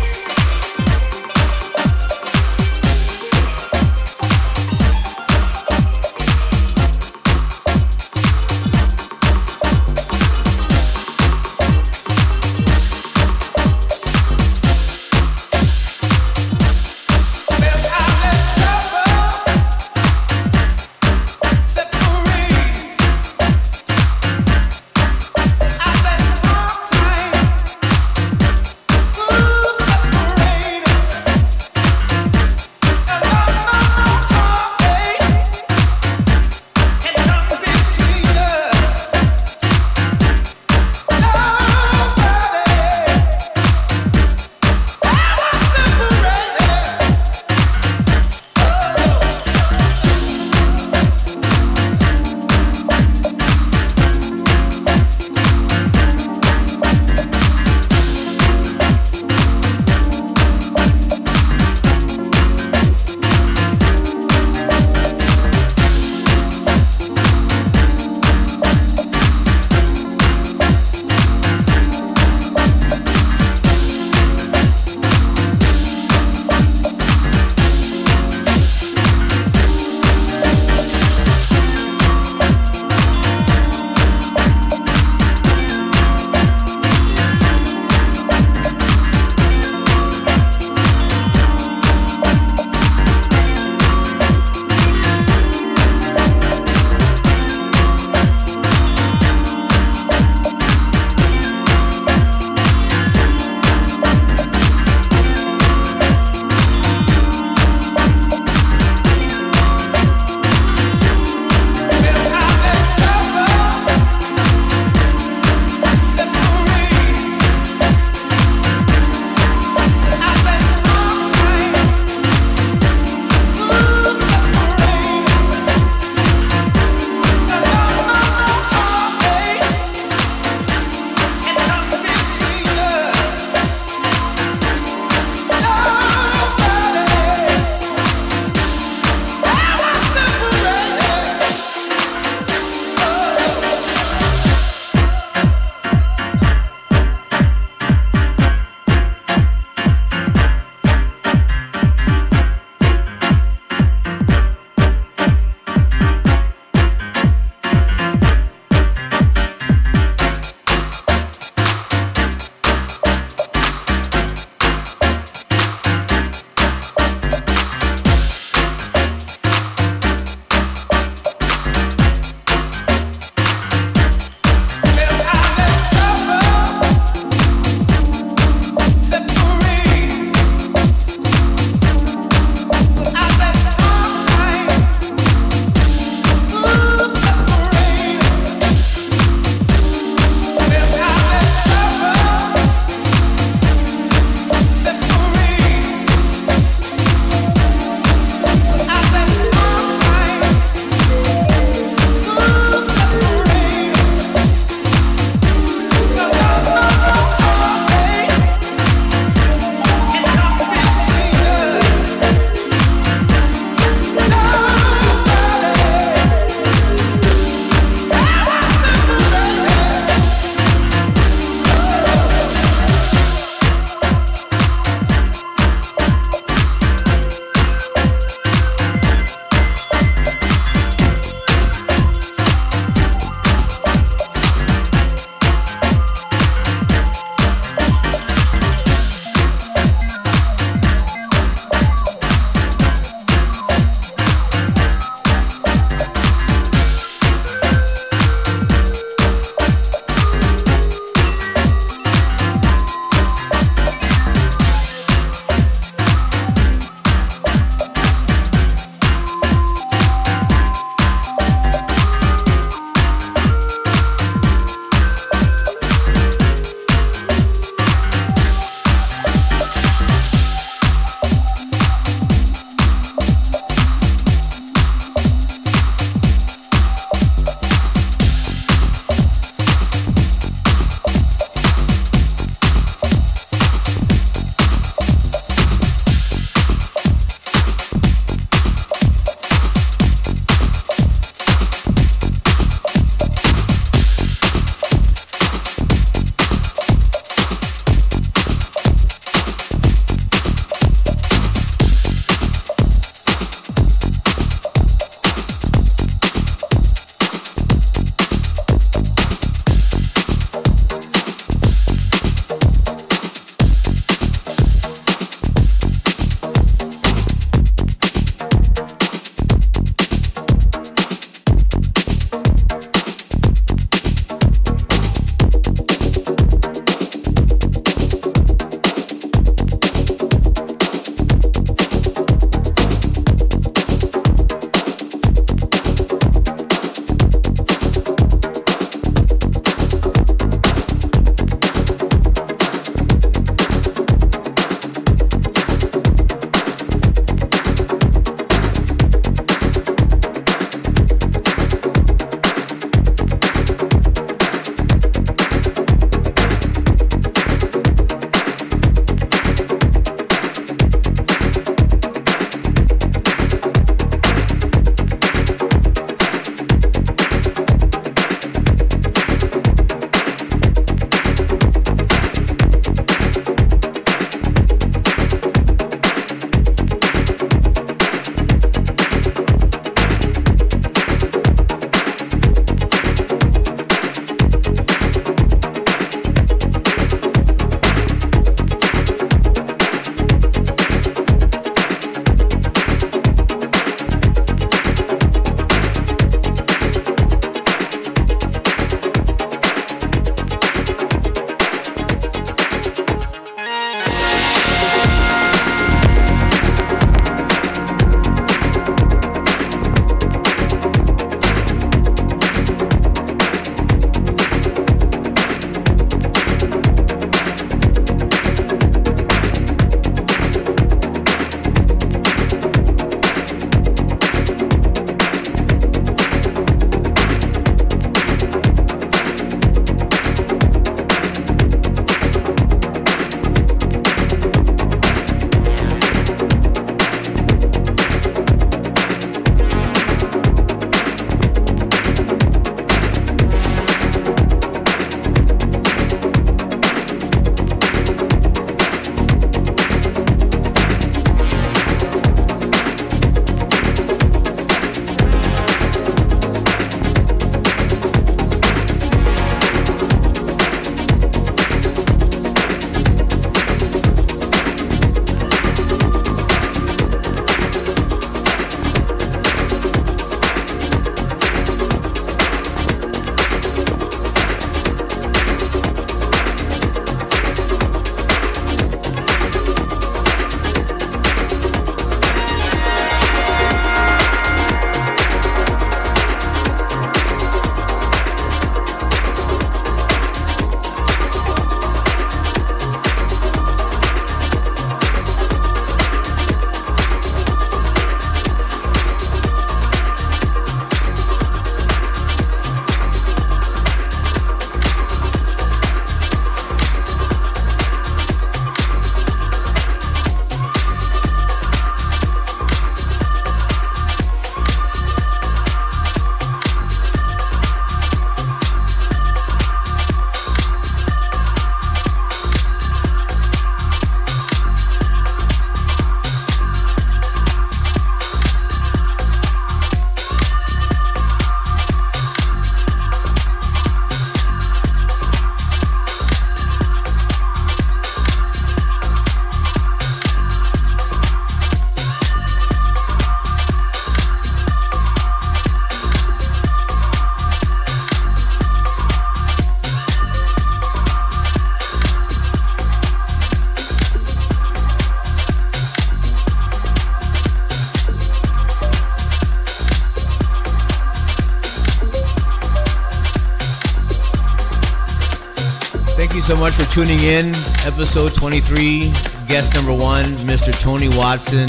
Thank you so much for tuning in. Episode 23, guest number 1, Mr. Tony Watson.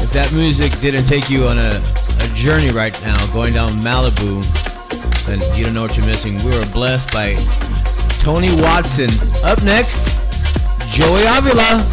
If that music didn't take you on a journey right now, going down Malibu, then you don't know what you're missing. We were blessed by Tony Watson. Up next, Joey Avila.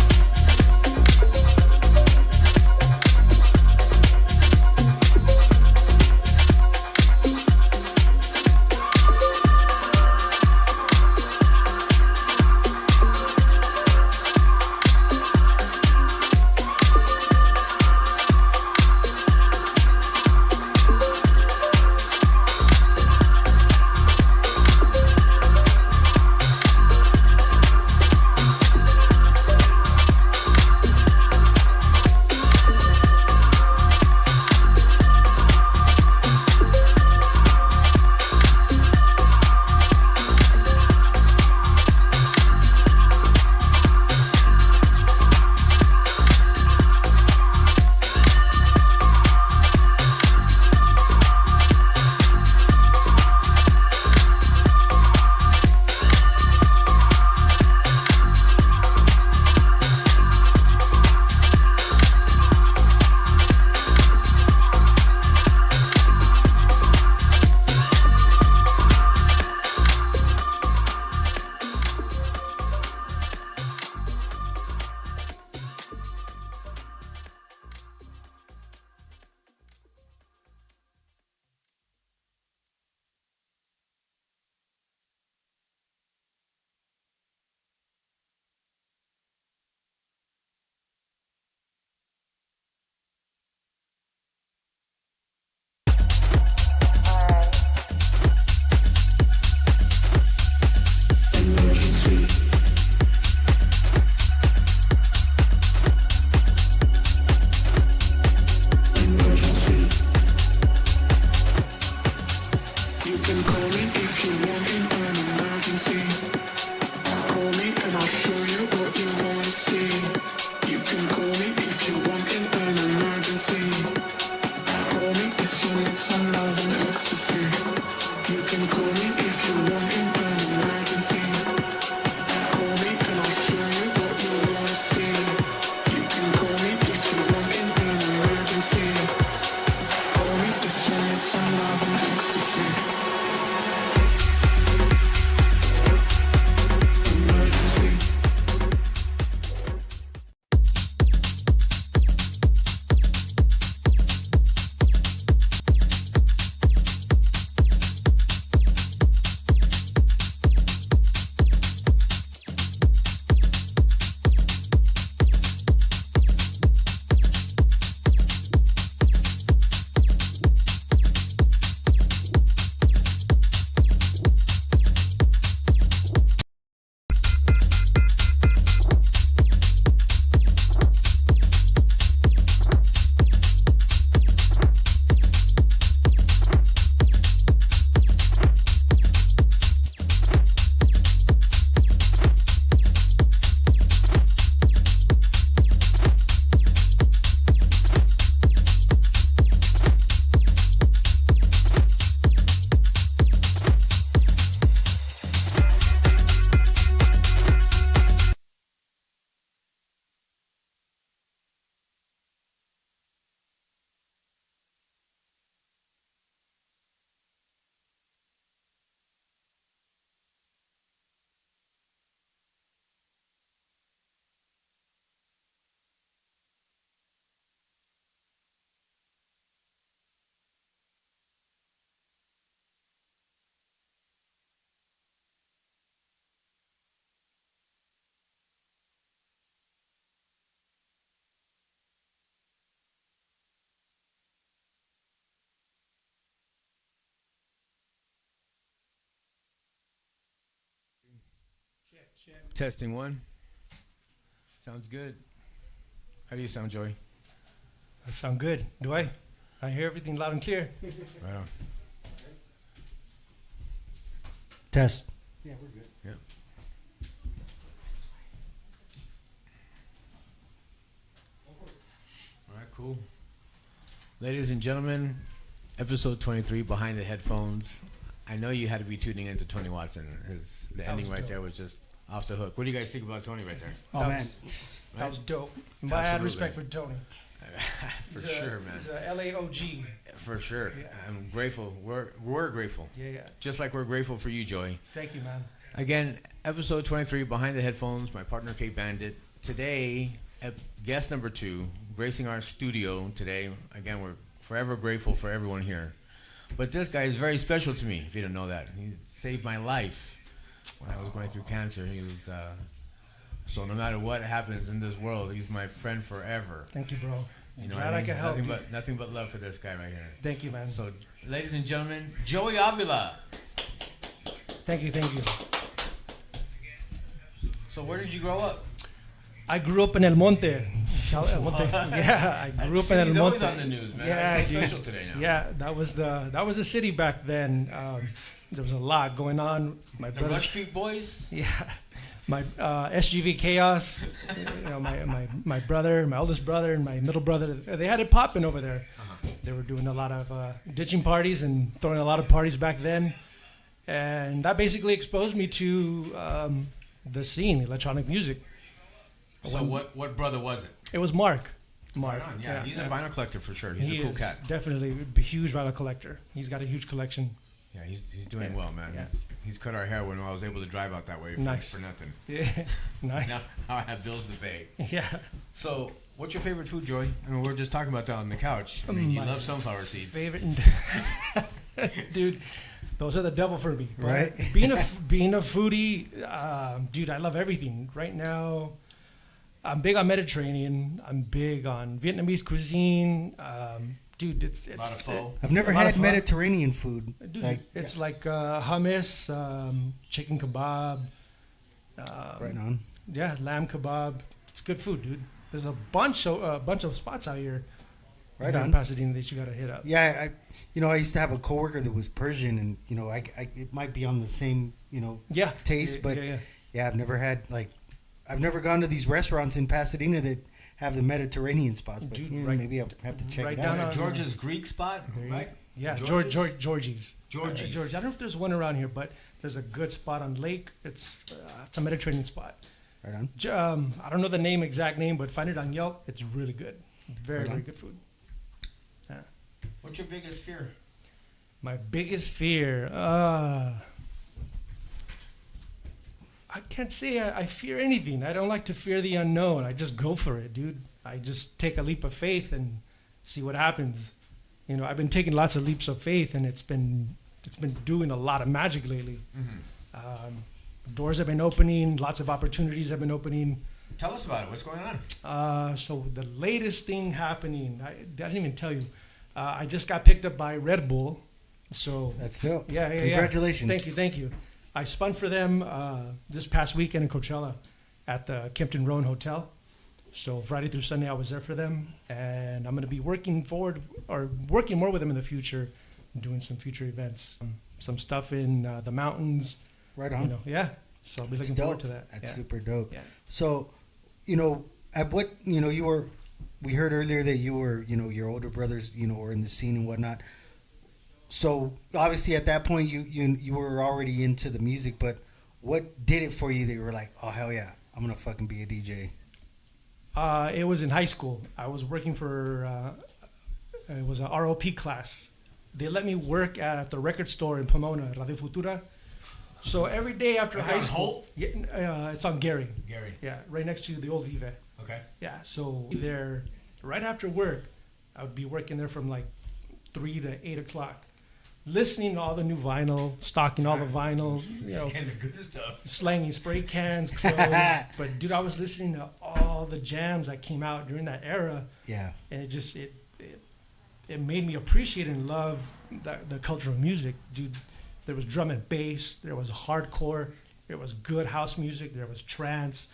Testing 1. Sounds good. How do you sound, Joey? I sound good. Do I? I hear everything loud and clear. Right on. Test. Yeah, we're good. Yeah. All right, cool. Ladies and gentlemen, episode 23, Behind the Headphones. I know you had to be tuning into Tony Watson. The ending right dope. there was just off the hook. What do you guys think about Tony right there? Oh That man, was- That was dope. I had Absolutely. respect for Tony. For sure, man. He's a LAOG. For sure. Yeah. I'm grateful. We're grateful. Yeah. Just like we're grateful for you, Joey. Thank you, man. Again, episode 23, Behind the Headphones, my partner K-Bandit. Today, guest number 2, gracing our studio today. Again, we're forever grateful for everyone here. But this guy is very special to me, if you didn't know that. He saved my life when I was going through cancer. He was, so no matter what happens in this world, he's my friend forever. Thank you, bro. You know Glad what I I mean? could help. Nothing but love for this guy right here. Thank you, man. So, ladies and gentlemen, Joey Avila. Thank you. So where did you grow up? I grew up in El Monte. El Monte. Yeah, I grew up in El He's Monte. always on the news, man. Yeah, I feel dude. special today now. Yeah, that was the city back then. There was a lot going on. My The brother. Rush Street Boys. Yeah, my SGV Chaos. You know, my brother, my oldest brother, and my middle brother. They had it popping over there. They were doing a lot of ditching parties and throwing a lot of parties back then, and that basically exposed me to the scene, electronic music. So what brother was it? It was Mark. Mark. Right on. Yeah, he's a vinyl collector for sure. He's He a cool is cat. definitely a huge vinyl collector. He's got a huge collection. Yeah, he's doing Yeah. well, man. Yeah. He's cut our hair when I was able to drive out that way Nice. for nothing. Yeah, Now, nice. now I have bills to pay. Yeah. So, what's your favorite food, Joey? I mean, we were just talking about that on the couch. I mean, you My love sunflower seeds. Favorite, dude. Those are the devil for me. But Right? Being a foodie, dude, I love everything. Right now, I'm big on Mediterranean. I'm big on Vietnamese cuisine. Dude, it's A lot of pho. I've never a lot had of fun. Mediterranean food. Dude, Like, it's like hummus, chicken kebab. right on. Yeah, lamb kebab. It's good food, dude. There's a bunch of spots out here. Right in on. Pasadena that you gotta hit up. Yeah, I used to have a coworker that was Persian, and it might be on the same Yeah. taste, yeah, but yeah. I've never gone to these restaurants in Pasadena that have the Mediterranean spots. But Dude, maybe I'll have to check right it down out. on- George's Greek spot, right? Yeah, George's? Georgie's. Georgie's. George. I don't know if there's one around here, but there's a good spot on Lake. It's a Mediterranean spot. Right on. I don't know the exact name, but find it on Yelp. It's really good. Very, Right on. very good food. Yeah. What's your biggest fear? My biggest fear. I can't say I fear anything. I don't like to fear the unknown. I just go for it, dude. I just take a leap of faith and see what happens. You know, I've been taking lots of leaps of faith, and it's been doing a lot of magic lately. Doors have been opening. Lots of opportunities have been opening. Tell us about it. What's going on? So the latest thing happening, I didn't even tell you. I just got picked up by Red Bull. So That's dope. yeah. Congratulations. Thank you. I spun for them this past weekend in Coachella at the Kempton Roan Hotel. So Friday through Sunday I was there for them, and I'm going to be working more with them in the future, doing some future events, some stuff in the mountains. Right on. You know, yeah. So I'll be That's looking forward to that. That's yeah. super dope. Yeah. So, at what you were, we heard earlier that you were, your older brothers, were in the scene and whatnot. So obviously at that point you were already into the music, but what did it for you that you were like, oh hell yeah, I'm gonna fucking be a DJ? It was in high school. I was working for it was a ROP class. They let me work at the record store in Pomona, Radio Futura. So every day after Right high on school, Holt? yeah, it's on Gary. Gary. Yeah, right next to the old Vive. Okay. Yeah, so there, right after work, I would be working there from like 3 to 8 o'clock, listening to all the new vinyl, stocking all the vinyl, Getting the good stuff. slanging spray cans, clothes. But dude, I was listening to all the jams that came out during that era, Yeah. and it made me appreciate and love the culture of music, dude. There was drum and bass, there was hardcore, there was good house music, there was trance.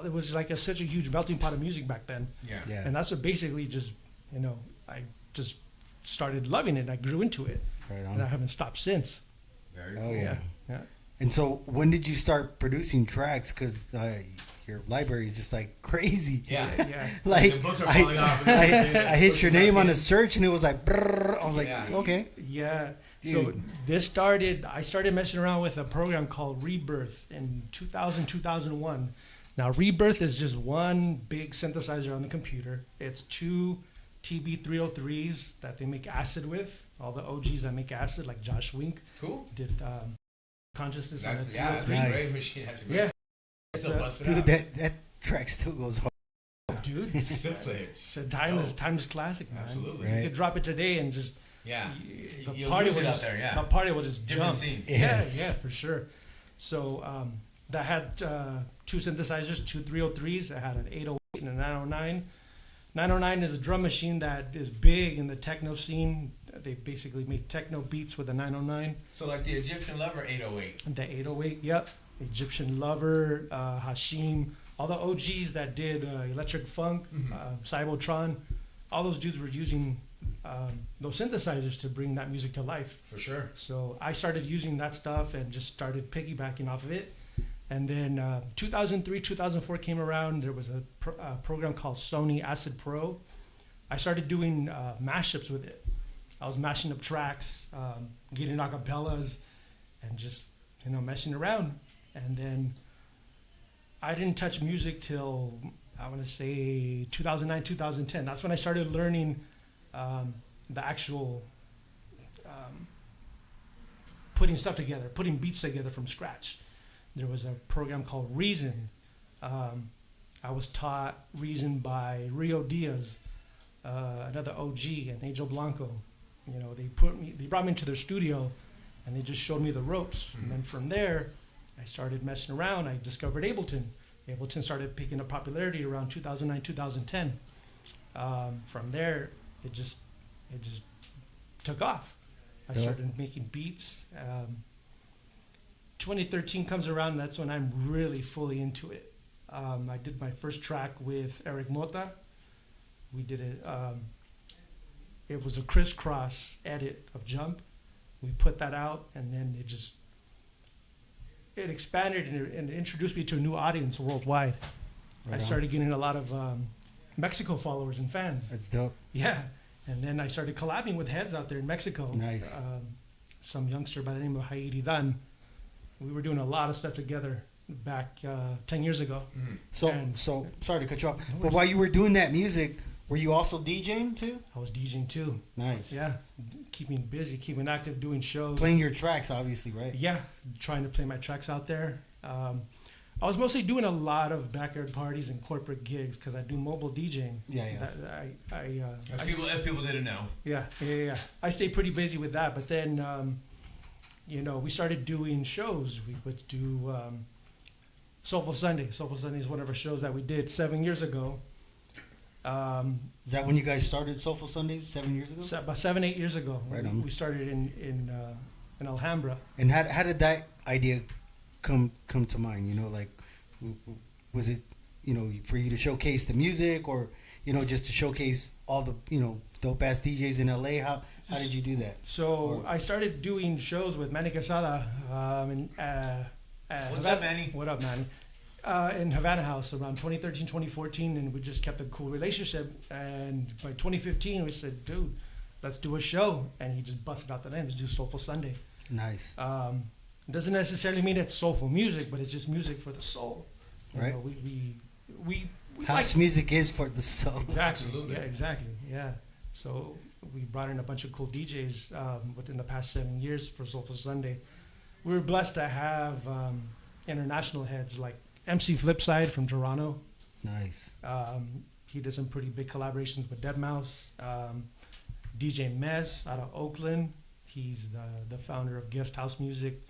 It was like such a huge melting pot of music back then. Yeah. Yeah. And that's what basically just, I just started loving it and I grew into it. Right And I on. haven't stopped since. Very Oh cool. yeah. Yeah. And so when did you start producing tracks? Because your library is just like crazy. Yeah. Yeah. Like The books are falling off. I hit your name on a search and it was like, brrr. I was like, Yeah. okay. Yeah. Dude. So I started messing around with a program called Rebirth in 2000, 2001. Now, Rebirth is just one big synthesizer on the computer. It's two TB303s that they make acid with. All the OGs that make acid, like Josh Wink, Cool. did Consciousness on That's, the that's 303. a Nice. great machine. That's a great. Yeah. Still It's a- busted Dude, out. that track still goes hard. Dude, Still plays. it's a timeless classic, man. Absolutely. Right. You could drop it today and just Yeah. the You'll party lose will it out just there, yeah. the party will just Different jump. scene. Yes. Yeah, for sure. So that had two synthesizers, two 303s. It had an 808 and a 909. 909 is a drum machine that is big in the techno scene. They basically make techno beats with the 909. So like the Egyptian Lover 808. The 808, yep. Egyptian Lover, Hashim, all the OGs that did Electric Funk, Cybotron, all those dudes were using those synthesizers to bring that music to life. For sure. So I started using that stuff and just started piggybacking off of it. And then 2003, 2004 came around. There was a program called Sony Acid Pro. I started doing mashups with it. I was mashing up tracks, getting acapellas, and just messing around. And then I didn't touch music till I want to say 2009, 2010. That's when I started learning the actual putting stuff together, putting beats together from scratch. There was a program called Reason. I was taught Reason by Rio Diaz, another OG, and Angel Blanco. They brought me into their studio, and they just showed me the ropes. And then from there, I started messing around. I discovered Ableton. Ableton started picking up popularity around 2009, 2010. From there, it just took off. I Yeah. started making beats. 2013 comes around, and that's when I'm really fully into it. I did my first track with Eric Mota. We did it. It was a crisscross edit of Jump. We put that out, and then it expanded and introduced me to a new audience worldwide. Right I on. started getting a lot of Mexico followers and fans. That's dope. Yeah, and then I started collabing with heads out there in Mexico. Nice. Some youngster by the name of Jairi Dan. We were doing a lot of stuff together back 10 years ago. So And- sorry to cut you off, but while you were doing that music, were you also DJing too? I was DJing too. Nice. Yeah, keeping busy, keeping active, doing shows. Playing your tracks, obviously, right? Yeah, trying to play my tracks out there. I was mostly doing a lot of backyard parties and corporate gigs because I do mobile DJing. Yeah. If people didn't know. Yeah. I stayed pretty busy with that, but then, we started doing shows. We would do Soulful Sunday. Soulful Sunday is one of our shows that we did 7 years ago. Is that when you guys started Soulful Sundays 7 years ago? About 7-8 years ago. Right on. We started in Alhambra. And how did that idea come to mind? Was it for you to showcase the music, or just to showcase all the dope ass DJs in LA? How did you do that? So I started doing shows with Manny Quesada. What's up, Manny? What up, Manny? In Havana House around 2013, 2014, and we just kept a cool relationship. And by 2015, we said, dude, let's do a show. And he just busted out the name. Let's do Soulful Sunday. Nice. Doesn't necessarily mean it's soulful music, but it's just music for the soul. Right. We House music is for the soul. Exactly. Absolutely. Yeah, exactly. Yeah. So we brought in a bunch of cool DJs within the past 7 years for Soulful Sunday. We were blessed to have international heads like MC Flipside from Toronto. Nice. He did some pretty big collaborations with Deadmau5. DJ Mess out of Oakland. He's the founder of Guest House Music.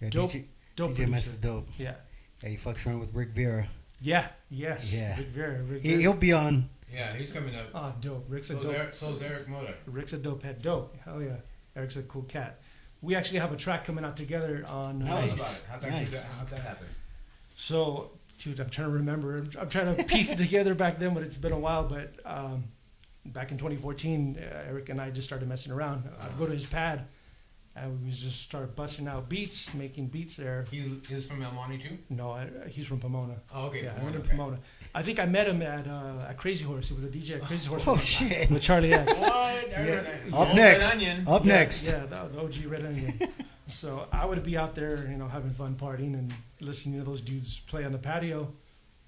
Yeah, Dope DJ producer. Mess is dope. Yeah. Yeah, he fucks around with Rick Vera. Yeah. Yes. Yeah. Rick Vera. He'll be on. Yeah, he's coming up. Oh, dope. So's Eric Mota. Rick's a dope head. Dope. Hell yeah. Eric's a cool cat. We actually have a track coming out together on. Tell us Nice. about it. Nice. How'd that happen? So, dude, I'm trying to remember. I'm trying to piece it together back then, but it's been a while. But back in 2014, Eric and I just started messing around. I'd go to his pad, and we just started busting out beats, making beats there. He's from El Monte too? No, he's from Pomona. Oh, okay. Yeah, I Pomona, live in okay. Pomona. I think I met him at Crazy Horse. He was a DJ at Crazy Horse. Oh shit! With Charlie X. What? I Yeah. remember that. Up Old next. Red Onion. Up next. Yeah, the OG Red Onion. So I would be out there, having fun partying and listening to those dudes play on the patio.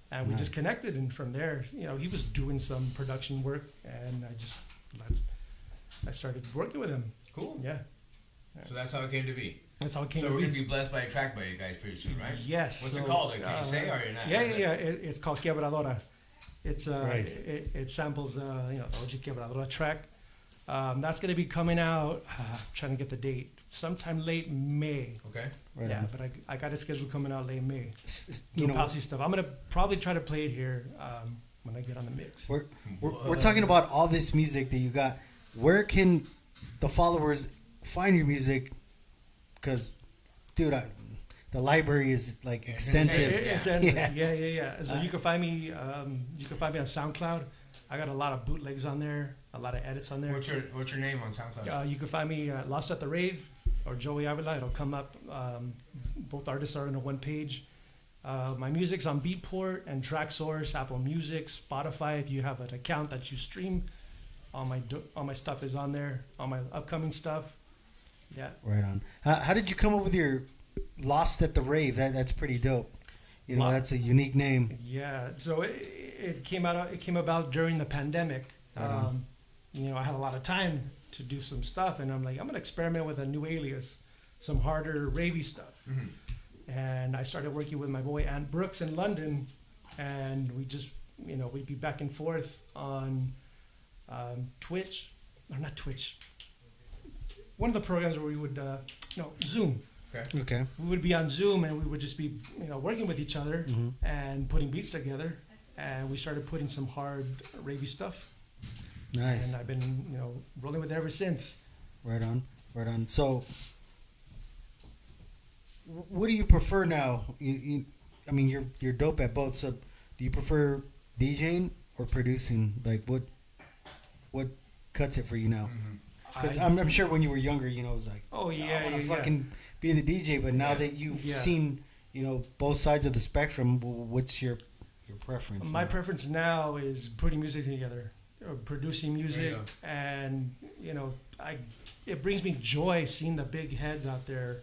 And we just Nice. connected. And from there, he was doing some production work. And I started working with him. Cool. Yeah. So that's how it came to be. That's how it came So to we're be. going to be blessed by a track by you guys pretty soon, right? Yes. What's so, it called? Like, can you say or you're not? Yeah. It's called Quebradora. It's Nice. it samples the OG Quebradora track. That's gonna be coming out. I'm trying to get the date. Sometime late May. Okay. Right yeah, on. but I got it scheduled coming out late May. You know, Palsy stuff. I'm gonna probably try to play it here when I get on the mix. we're talking about all this music that you got. Where can the followers find your music? Because, dude, the library is like extensive. It's endless. Yeah. So you can find me. You can find me on SoundCloud. I got a lot of bootlegs on there. A lot of edits on there. What's your name on SoundCloud? You can find me Lost at the Rave or Joey Avila. It'll come up. Both artists are in a one page. My music's on Beatport and TrackSource, Apple Music, Spotify. If you have an account that you stream, all my stuff is on there. All my upcoming stuff. Yeah. Right on. How did you come up with your Lost at the Rave? That's pretty dope. That's a unique name. Yeah. So it came out. It came about during the pandemic. Right on. I had a lot of time to do some stuff, and I'm like, I'm gonna experiment with a new alias, some harder ravey stuff. Mm-hmm. And I started working with my boy Ant Brooks in London, and we just, we'd be back and forth on Twitch, or not Twitch. One of the programs where we would, Zoom. Okay. We would be on Zoom, and we would just be, working with each other Mm-hmm. and putting beats together, and we started putting some hard ravey stuff. Nice. And I've been, rolling with it ever since. Right on. So, what do you prefer now? You're dope at both. So, do you prefer DJing or producing? Like, what cuts it for you now? Because I'm sure when you were younger, it was like, Oh yeah, I want to yeah. fucking be the DJ. But now that you've Yeah. seen, both sides of the spectrum, what's your preference? My now? preference now is putting music together, or producing music, go. and it brings me joy seeing the big heads out there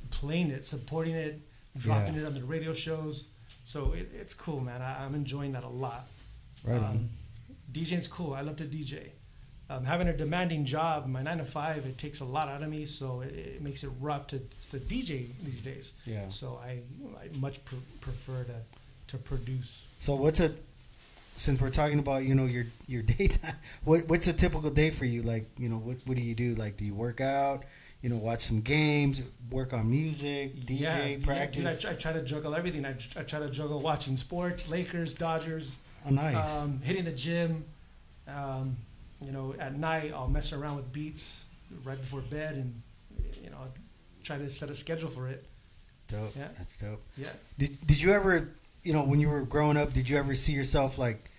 playing it, supporting it, dropping Yeah. it on the radio shows. So it's cool, man. I'm enjoying that a lot. Right on. DJing's cool. I love to DJ. Having a demanding job, my 9 to 5, it takes a lot out of me, so it makes it rough to DJ these days. Yeah. So I much prefer to produce. So since we're talking about your daytime, what's a typical day for you? Like what do you do? Like, do you work out? Watch some games, work on music, DJ, practice. Yeah, dude, I try to juggle everything. I try to juggle watching sports, Lakers, Dodgers, Oh, nice. hitting the gym. At night I'll mess around with beats right before bed, and try to set a schedule for it. Dope. Yeah. That's dope. Yeah. Did you ever, when you were growing up, did you ever see yourself like,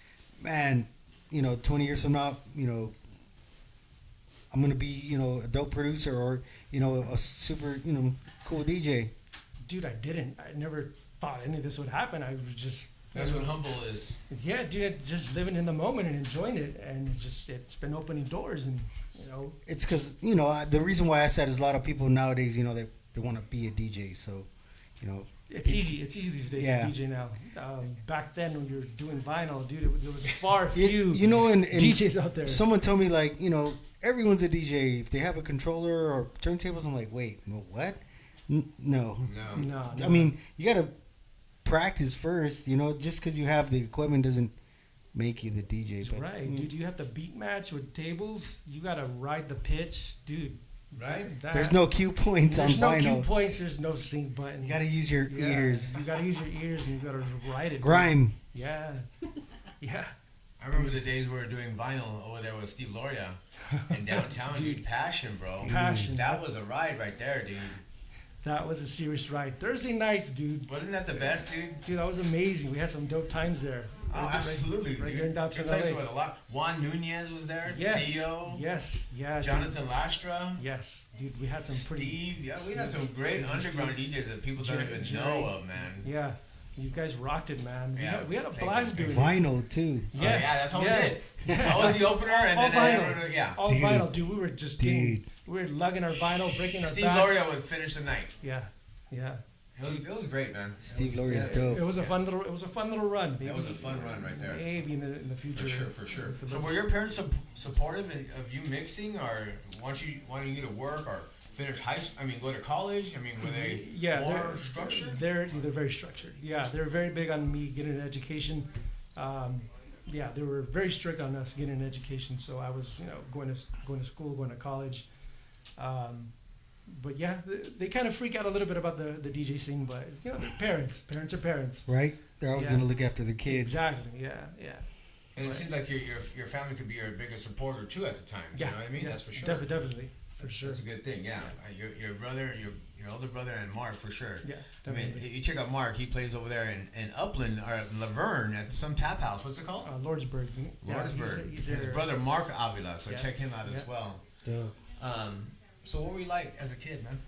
man, 20 years from now, I'm gonna be, a dope producer or, a super, cool DJ? Dude, I didn't. I never thought any of this would happen. I was just That's what humble is. yeah, dude, just living in the moment and enjoying it, and it's been opening doors, and It's because, the reason why I said is a lot of people nowadays, they want to be a DJ. So, it's easy. It's easy these days Yeah. to DJ now. Back then when you were doing vinyl, dude, there was far few and DJs out there. someone told me like, everyone's a DJ if they have a controller or turntables. I'm like, wait, what? No. No. No, I mean, you gotta practice first. Just because you have the equipment doesn't make you the DJ. That's But, right, dude. You have to beat match with tables. You gotta ride the pitch, dude. Right? There's no cue points on There's no vinyl. cue points. There's no sync button. You gotta use your ears. You gotta use your ears, and you gotta ride it. dude. Grime. Yeah. Yeah. I remember the days we were doing vinyl over there with Steve Loria in downtown. dude, passion, bro. Passion. That was a ride right there, dude. That was a serious ride. Thursday nights, dude. Wasn't that the best, dude? Dude, that was amazing. We had some dope times there. Oh, absolutely. Right dude. here in downtown We played LA. with a lot. Juan Nunez was there. Yes. Theo. Yes. Yeah. dude. Jonathan Lastra. Yes, dude. We had some pretty. Steve. Yeah, we had some great Steve. underground DJs that people don't even Jerry. know of, man. Yeah. You guys rocked it, man. Yeah, We had a thank blast you. doing it. Vinyl too. Yes. Oh, yeah, that's all yeah. we did. I was the opener, and All then vinyl. yeah. All Dude. vinyl, dude. We were just getting, Dude. we were lugging our vinyl, breaking our Steve backs. Loria would finish the night. Yeah. Yeah. It was great, man. Steve Loria's Yeah, dope. It was a fun little run. Maybe, That was a fun run right there. Maybe in the future. For sure. So were your parents supportive of you mixing, or wanting you to work or finish go to college? I mean, were they more structured? They're very structured. Yeah, they're very big on me getting an education. Yeah, they were very strict on us getting an education. So I was, going to school, going to college. But yeah, they kind of freak out a little bit about the DJ scene. But they're parents. Parents are parents. Right? They're always Yeah. gonna look after the kids. Exactly. Yeah. And it Right. seems like your family could be your biggest supporter too at the time. Yeah. You know what I mean? Yeah, That's for sure. Definitely. For sure. That's a good thing. Yeah. Your brother, your older brother, and Mark for sure. Yeah. I mean, Definitely. you check out Mark. He plays over there in Upland or Laverne at some tap house. What's it called? Lordsburg. Yeah, Lordsburg. He's His there. brother Mark Avila. So Yeah. check him out Yeah. as well. Dope. So what were you like as a kid, man?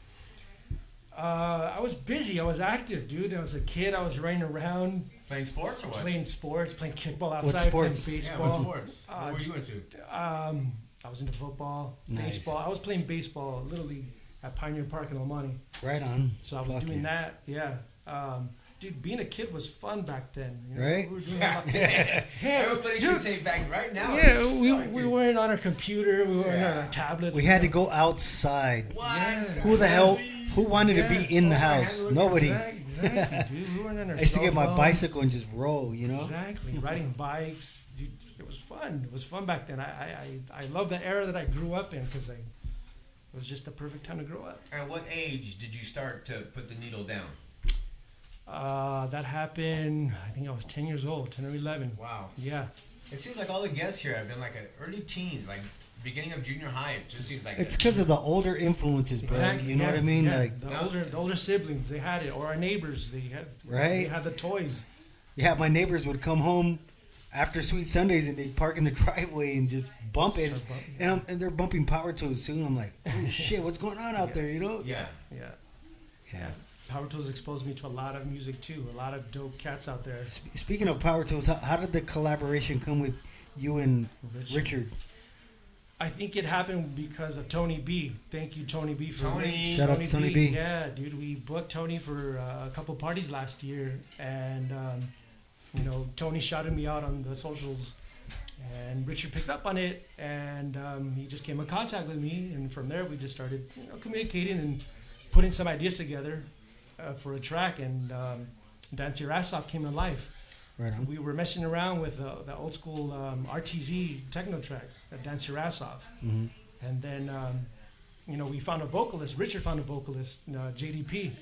I was busy. I was active, dude. I was a kid. I was running around, Playing sports or what? playing sports, playing kickball What outside, sports? playing Yeah, baseball. what sports? What were you into? I was into football, Nice. baseball. I was playing baseball, Little League, at Pioneer Park in El Monte. Right on. So I was Fuck doing yeah. that. Yeah. Dude, being a kid was fun back then. Right? We were doing a lot. Yeah, Everybody can dude. say back right now. Yeah, we weren't on our computer. We weren't on our tablets. We had to go outside. What? Yeah. Who the hell? Who wanted to be in the house? Nobody. Exactly, dude. We weren't on our I used to cell get my phones. bicycle and just roll. Exactly, riding bikes, dude. It was fun. It was fun back then. I love the era that I grew up in because it was just the perfect time to grow up. At what age did you start to put the needle down? That happened. I think I was 10 years old, 10 or 11. Wow. Yeah, It seems like all the guests here have been like early teens, like beginning of junior high. It just seems like It's because of the older influences, bro. exactly. You know what I mean? Yeah. Like, the older siblings, they had it, or our neighbors, they had Right? They had the toys. yeah, my neighbors would come home after Sweet Sundays and they'd park in the driveway and just bump it. Start bumping. And they're bumping power tools soon. I'm like, oh shit, what's going on out there? yeah. Yeah, Yeah. Power Tools exposed me to a lot of music too. A lot of dope cats out there. Speaking of power tools, how did the collaboration come with you and Richard? I think it happened because of Tony B. Thank you, Tony B. For Tony. Shout out Tony B. Yeah, dude, we booked Tony for a couple parties last year, and Tony shouted me out on the socials, and Richard picked up on it, and he just came in contact with me, and from there we just started communicating and putting some ideas together for a track, and Dance Your Ass Off came to life. Right on. We were messing around with the old school RTZ techno track, Dance Your Ass Off. Mhm. And then, we found a vocalist, Richard found a vocalist, JDP,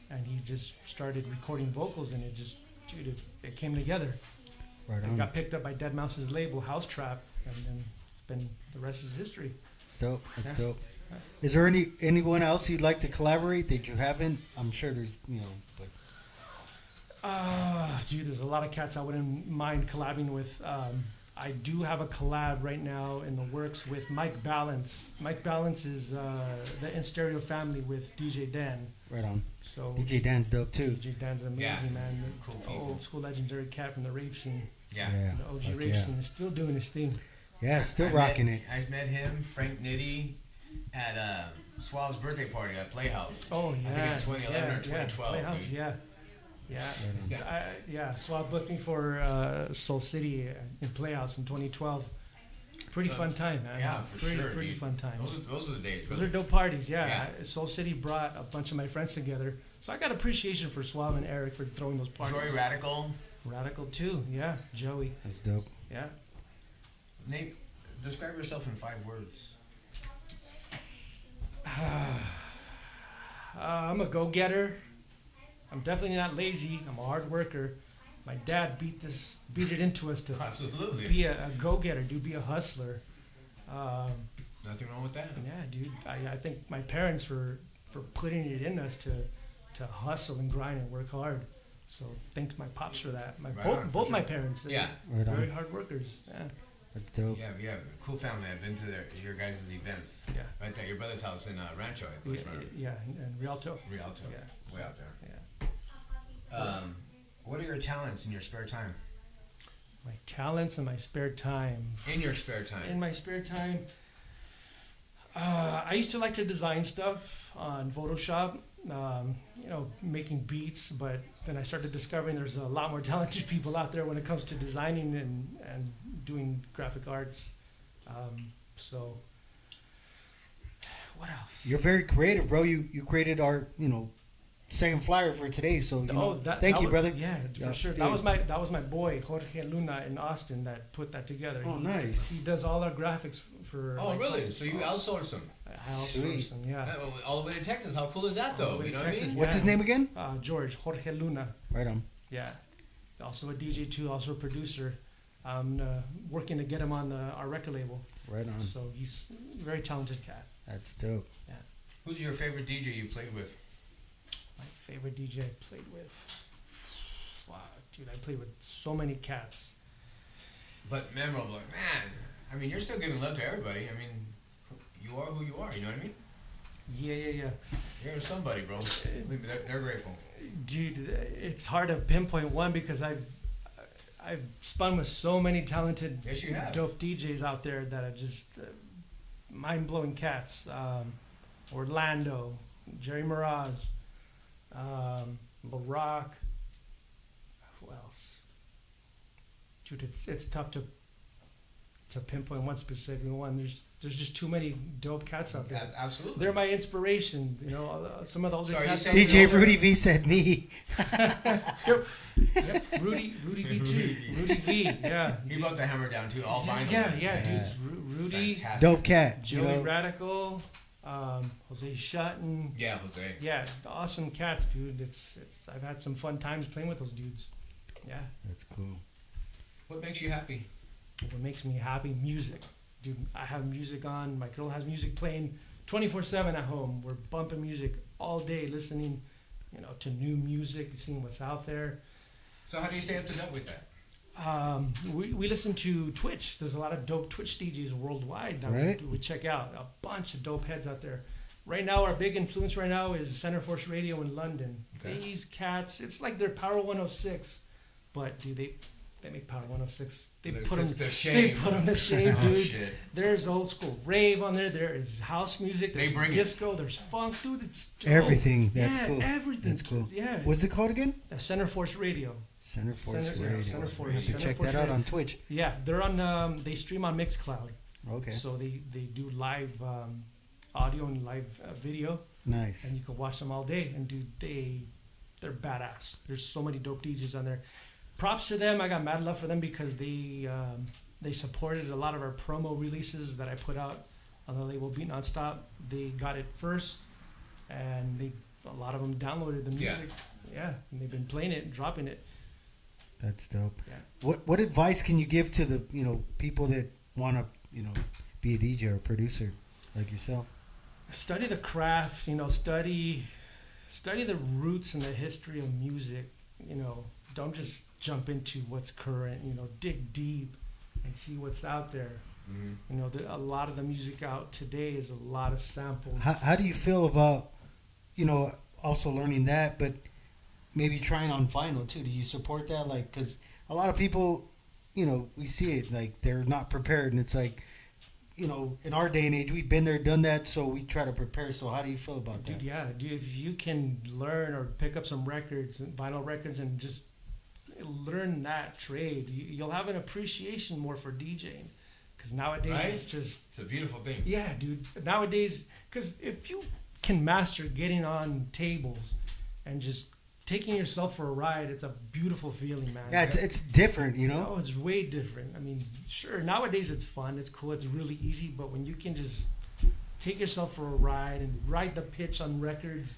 and he just started recording vocals, and it came together. Right It on. got picked up by Dead Mouse's label, House Trap, and then the rest is history. That's dope. That's Yeah. dope. Is there anyone else you'd like to collaborate that you haven't? I'm sure there's, but Dude, there's a lot of cats I wouldn't mind collabing with. I do have a collab right now in the works with Mike Balance. Mike Balance is the In Stereo family with DJ Dan. right on. So DJ Dan's dope too. DJ Dan's an Yeah, amazing man. cool The people. old school legendary cat from the rave scene. Yeah. Yeah. The OG Fuck rave yeah. scene is still doing his thing. Yeah, still I rocking met, it. I met him, Frank Nitty, at Suave's birthday party at Playhouse. Oh yeah. I think it's 2011 or 2012. Playhouse, dude. yeah. Swab booked me for Soul City in Playhouse in 2012. Pretty fun time, man. Yeah, for pretty, sure. Pretty dude. fun times. Those are the days. Those Really. are dope parties, yeah. Yeah. Soul City brought a bunch of my friends together. So I got appreciation for Suave and Eric for throwing those parties. Joey Radical. Radical too, yeah. Joey, That's dope. yeah. Nate, describe yourself in 5 words. I'm a go-getter. I'm definitely not lazy. I'm a hard worker. My dad beat it into us to Absolutely. be a go-getter, dude. Be a hustler. Nothing wrong with that. Yeah, dude. I think my parents for putting it in us to hustle and grind and work hard. So thanks my pops for that. My Right on, for both sure. my parents. They're Yeah. Right on. very hard workers. Yeah. That's dope. Yeah, yeah, cool family. I've been to your guys' events. Yeah. Right there, your brother's house in Rancho, I Yeah, believe. Right? yeah, and Rialto. Rialto. Yeah. Way out there. Yeah. What are your talents in your spare time? My talents in my spare time. In your spare time. In my spare time, I used to like to design stuff on Photoshop, making beats, but then I started discovering there's a lot more talented people out there when it comes to designing and doing graphic arts. So, what else? You're very creative, bro. You created our second flyer for today. So thank you, brother. Yeah, for sure. Yeah. That was my boy Jorge Luna in Austin that put that together. Oh, nice. He does all our graphics for. Oh, like, really? So you outsource them? I outsource him. Yeah. All the way to Texas. How cool is that, All though? the way You to know what I Texas, mean? What's his name again? Jorge Luna. Right on. Yeah, also a DJ too, also a producer. I'm working to get him on our record label. Right on. So he's a very talented cat. That's dope. Yeah. Who's your favorite DJ you've played with? My favorite DJ I've played with. Wow, dude, I played with so many cats. But memorable, like, man. I mean, you're still giving love to everybody. I mean, you are who you are. You know what I mean? Yeah. You're somebody, bro. They're grateful. Dude, it's hard to pinpoint one because I've spun with so many talented, Yes, you have. dope DJs out there that are just mind-blowing cats. Orlando, Jerry Mraz, La Rock. Who else? Dude, it's tough to pinpoint one specific one. There's just too many dope cats out there. Absolutely. They're my inspiration. Some of the older So are you cats. saying- DJ Rudy V said me. Yep, Rudy V too. Rudy V, yeah. He brought the hammer down, too. All vinyl. Yeah, dude. Rudy, Fantastic. Dope cat. Joey Radical, Jose Shutton. Yeah, Jose. Yeah, awesome cats, dude. It's I've had some fun times playing with those dudes. Yeah. That's cool. What makes you happy? What makes me happy? Music. Dude, I have music on. My girl has music playing 24/7 at home. We're bumping music all day, listening, to new music, seeing what's out there. So how do you stay up to date with that? We listen to Twitch. There's a lot of dope Twitch DJs worldwide that Right. we check out. A bunch of dope heads out there. Right now, our big influence right now is Center Force Radio in London. Okay. These cats, it's like they're Power 106, but dude, they make Power 106. They It's put them to shame. They put them to shame, Oh, dude. shit. There's old school rave on there. There is house music. They There's bring it. disco. There's funk, dude. It's dope. Everything. That's yeah, cool. Everything. That's cool. Yeah. What's it called again? Center Force Radio? Center Force Center- yeah, Radio. Center Force- I have to Center check Force that out Radio. on Twitch. Yeah, they're on. They stream on Mixcloud. Okay. So they do live audio and live video, Nice. and you can watch them all day. And dude, they're badass. There's so many dope DJs on there. Props to them. I got mad love for them because they supported a lot of our promo releases that I put out on the label Beat Nonstop. They got it first, and a lot of them downloaded the music. Yeah, and they've been playing it and dropping it. That's dope. Yeah. What advice can you give to the people that want to be a DJ or a producer like yourself? Study the craft. Study the roots and the history of music. Don't just jump into what's current. Dig deep and see what's out there. Mm-hmm. A lot of the music out today is a lot of samples. How do you feel about also learning that, but maybe trying on vinyl too? Do you support that? Like, because a lot of people, we see it like they're not prepared, and it's like, in our day and age, we've been there, done that, so we try to prepare. So how do you feel about that? Dude, if you can learn or pick up some records, vinyl records, and just learn that trade, you'll have an appreciation more for DJing. Because nowadays Right? it's a beautiful thing. Yeah, dude. Nowadays, because if you can master getting on tables and just taking yourself for a ride, it's a beautiful feeling, man. Yeah, it's different, Oh, it's way different. I mean, sure, nowadays it's fun, it's cool, it's really easy, but when you can just take yourself for a ride and ride the pitch on records,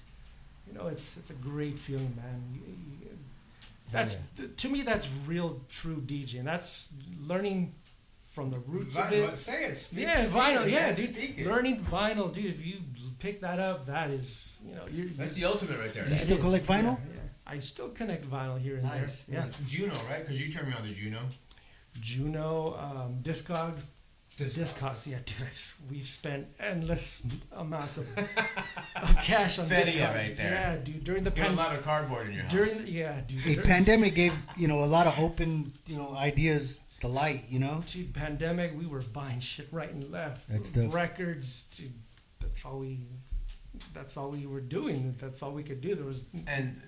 it's a great feeling, man. To me, that's real, true DJing. That's learning from the roots of it. Say it. Speak, Yeah, speak vinyl. it, Yeah, man, dude. speak it. Learning vinyl, dude. If you pick that up, that is, That's the ultimate right there. You still it collect is. vinyl? Yeah. I still connect vinyl here and Nice, there. Yeah, nice. Juno, right? Because you turned me on to Juno. Juno, Discogs. Discogs, yeah, dude. We've spent endless amounts of cash on Fedia Discogs. right there. Yeah, dude. During the You have a pandemic. lot of cardboard in your house. Dude. A pandemic gave a lot of open ideas to light. Dude, pandemic, we were buying shit right and left. That's dope. Records, dude. That's all we were doing. That's all we could do. There was And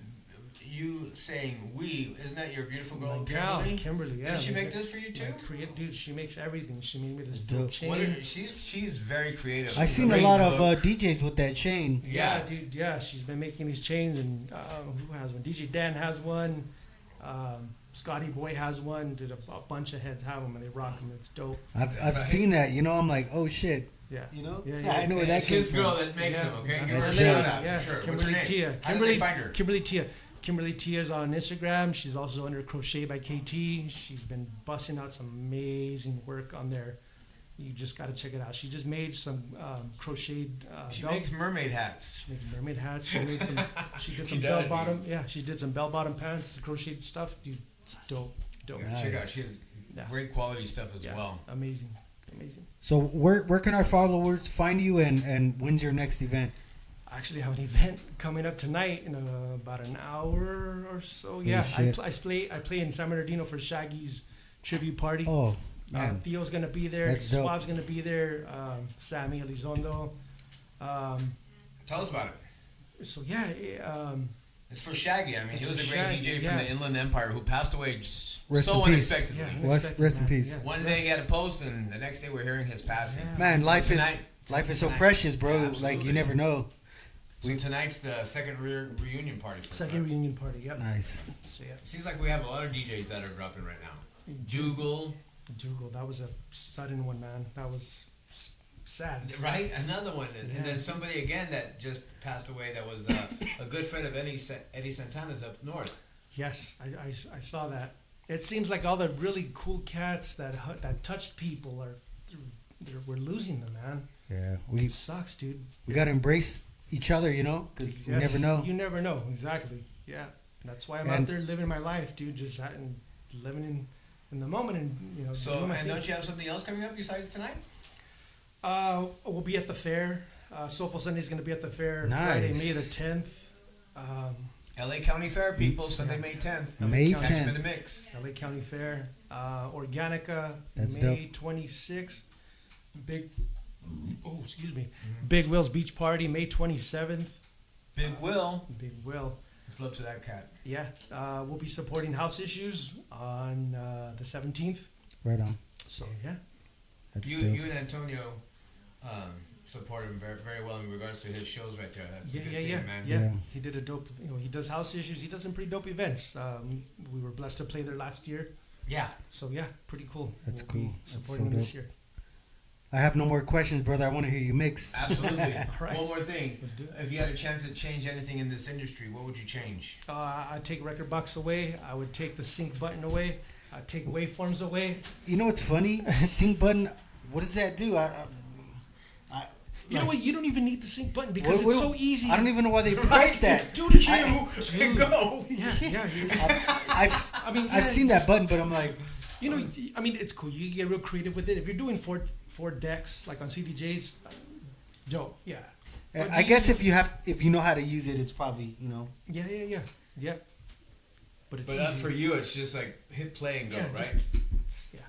you saying we, isn't that your beautiful girl, my gal, Kimberly? Kimberly. Yeah, Did she my make ga- this for you too? Dude, she makes everything. She made me this That's dope dope. chain. What she's very creative. I seen a Great lot look. of DJs with that chain. Yeah, dude. Yeah, she's been making these chains, and who has one? DJ Dan has one. Scotty Boy has one. Did a bunch of heads have them, and they rock them. It's dope. I've seen that. I'm like, oh shit. Yeah. Yeah, I know where And that the came kid's from. girl that makes them, okay? That's Give her a That's shout dope. out. Yes, for sure. What's her Kimberly name? Tia. How did they find her? Kimberly Tia. Kimberly Tia's on Instagram. She's also under Crochet by KT. She's been busting out some amazing work on there. You just got to check it out. She just made some crocheted She belt. makes mermaid hats. She makes mermaid hats. She made some. She did some She bell does, bottom. Yeah, she did some bell bottom pants, crocheted stuff. Dude, it's dope. Yeah, Nice. check out. She has Yeah. great quality stuff as Yeah, well. amazing. So where can our followers find you, and when's your next event? I actually have an event coming up tonight in about an hour or so. Yeah, shit. I play in San Bernardino for Shaggy's tribute party. Oh, man. Theo's gonna be there. That's dope. Suave's gonna be there. Sammy Elizondo. Tell us about it. So yeah, It's for Shaggy. I mean, It's he was for a great Shaggy, DJ yeah. from the Inland Empire who passed away just Rest so in peace. unexpectedly. yeah, unexpected, Rest in man. peace. Yeah. One day he had a post, and the next day we're hearing his passing. Yeah. Man, life Tonight- is so tonight- precious, bro. Yeah, Like absolutely. you never know. So tonight's the second reunion party. For Second us. reunion party. Yep. Nice. So yeah, Seems like we have a lot of DJs that are dropping right now. Dougal, Dougal. That was a sudden one, man. That was sad. right? Another one, and Yeah. then somebody again that just passed away. That was a good friend of Eddie Santana's up north. Yes, I saw that. It seems like all the really cool cats that touched people we're losing them, man. Yeah, It sucks, dude. we gotta embrace each other, because you Yes, never know. You never know, exactly. Yeah, that's why I'm And- out there living my life, dude. Just living in the moment, and So, doing my and thing. don't you have something else coming up besides tonight? We'll be at the fair. Soulful Sunday's going to be at the fair Nice. Friday, May the 10th. LA County Fair, people, Sunday, May 10th. May County- Catch 'em in 10th. the mix. LA County Fair. Organica, That's May 26th. Excuse me. Big Will's Beach Party, May 27th. Big Will. Big Will. Let's love to that cat. Yeah. We'll be supporting House Issues on the 17th. Right on. So, yeah. That's You dope. and Antonio support him very, very well in regards to his shows right there. That's a Yeah, good yeah, thing, yeah, man. yeah. Yeah. He did a dope. He does House Issues. He does some pretty dope events. We were blessed to play there last year. Yeah. So yeah, pretty cool. That's We'll cool. be That's supporting so him this dope. year. I have no more questions, brother. I want to hear you mix. Absolutely. right. One more thing. Let's do it. If you had a chance to change anything in this industry, what would you change? I'd take record box away. I would take the sync button away. I'd take waveforms away. You know what's funny? Sync button. What does that do? You know what? You don't even need the sync button because What- it's what- so easy. I don't even know why they press that. Dude, it's You go. Yeah. I've I mean, yeah, I've seen that button, but I'm like, You know, I mean, it's cool. You get real creative with it. If you're doing four decks like on CDJs, dope. Yeah. But I guess if you know how to use it, it's probably Yeah. But it's But easy. for you, it's just like hit play and go, Yeah, right? Yeah.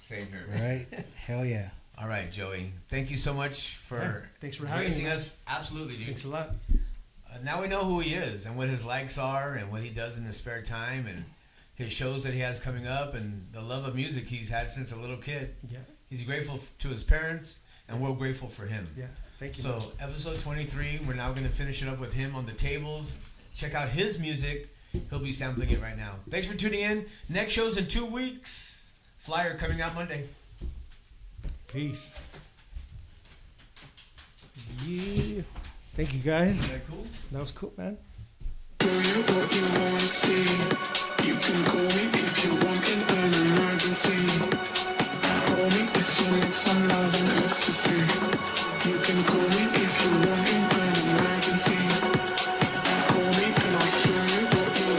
Same here. right. Hell yeah. All right, Joey. Thank you so much for Yeah, thanks for having gracing me. us. Absolutely, dude. Thanks a lot. Now we know who he is and what his likes are and what he does in his spare time and his shows that he has coming up and the love of music he's had since a little kid. Yeah. He's grateful to his parents and we're grateful for him. Yeah. Thank you. So episode 23, we're now going to finish it up with him on the tables. Check out his music. He'll be sampling it right now. Thanks for tuning in. Next show's in 2 weeks. Flyer coming out Monday. Peace. Yeah. Thank you guys. Is that cool? That was cool, man. Show you what you wanna see. You can call me if you want in an emergency. Call me if you need some love and ecstasy. You can call me if you want in an emergency. Call me and I'll show you what you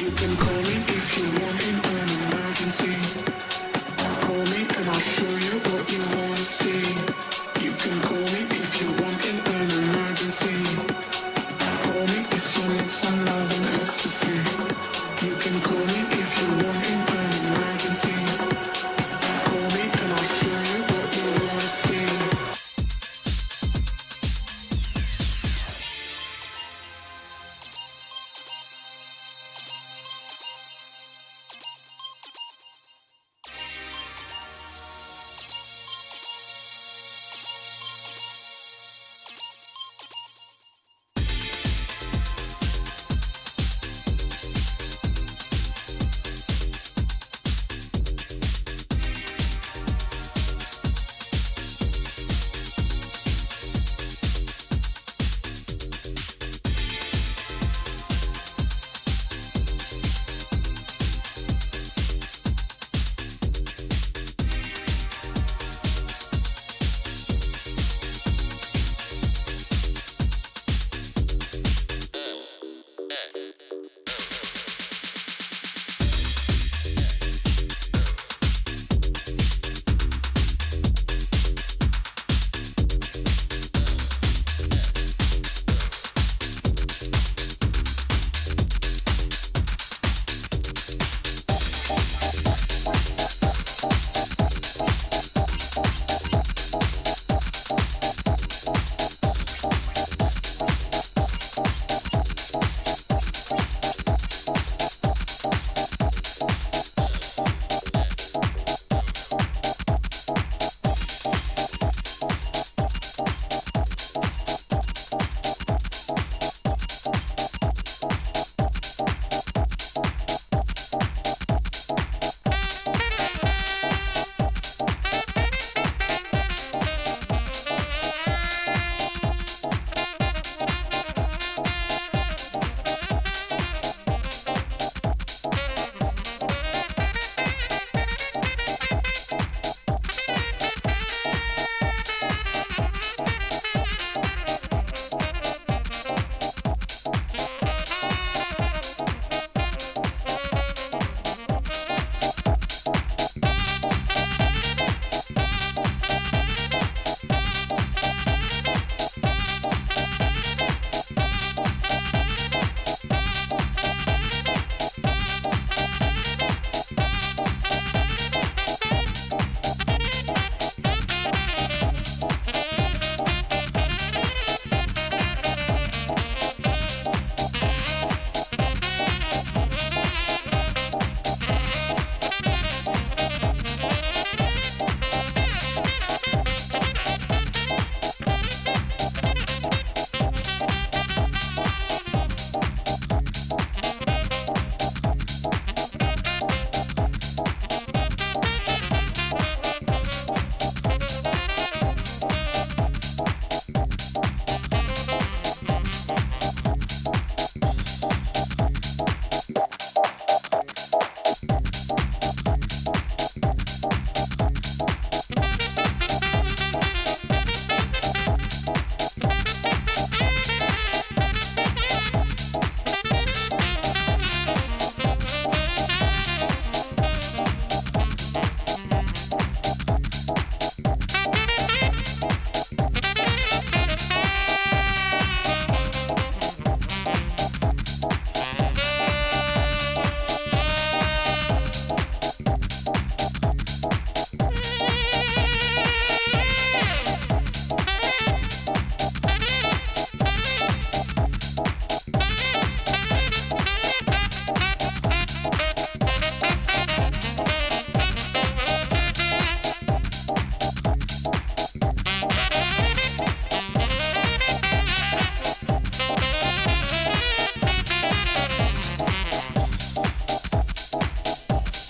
You can call me if you want in an emergency. Call me and I'll show you what you wanna see. You can call me if you want in an emergency. Call me if you need some love and ecstasy. You can call me if you want in an emergency. Call me and I'll show you what you wanna see.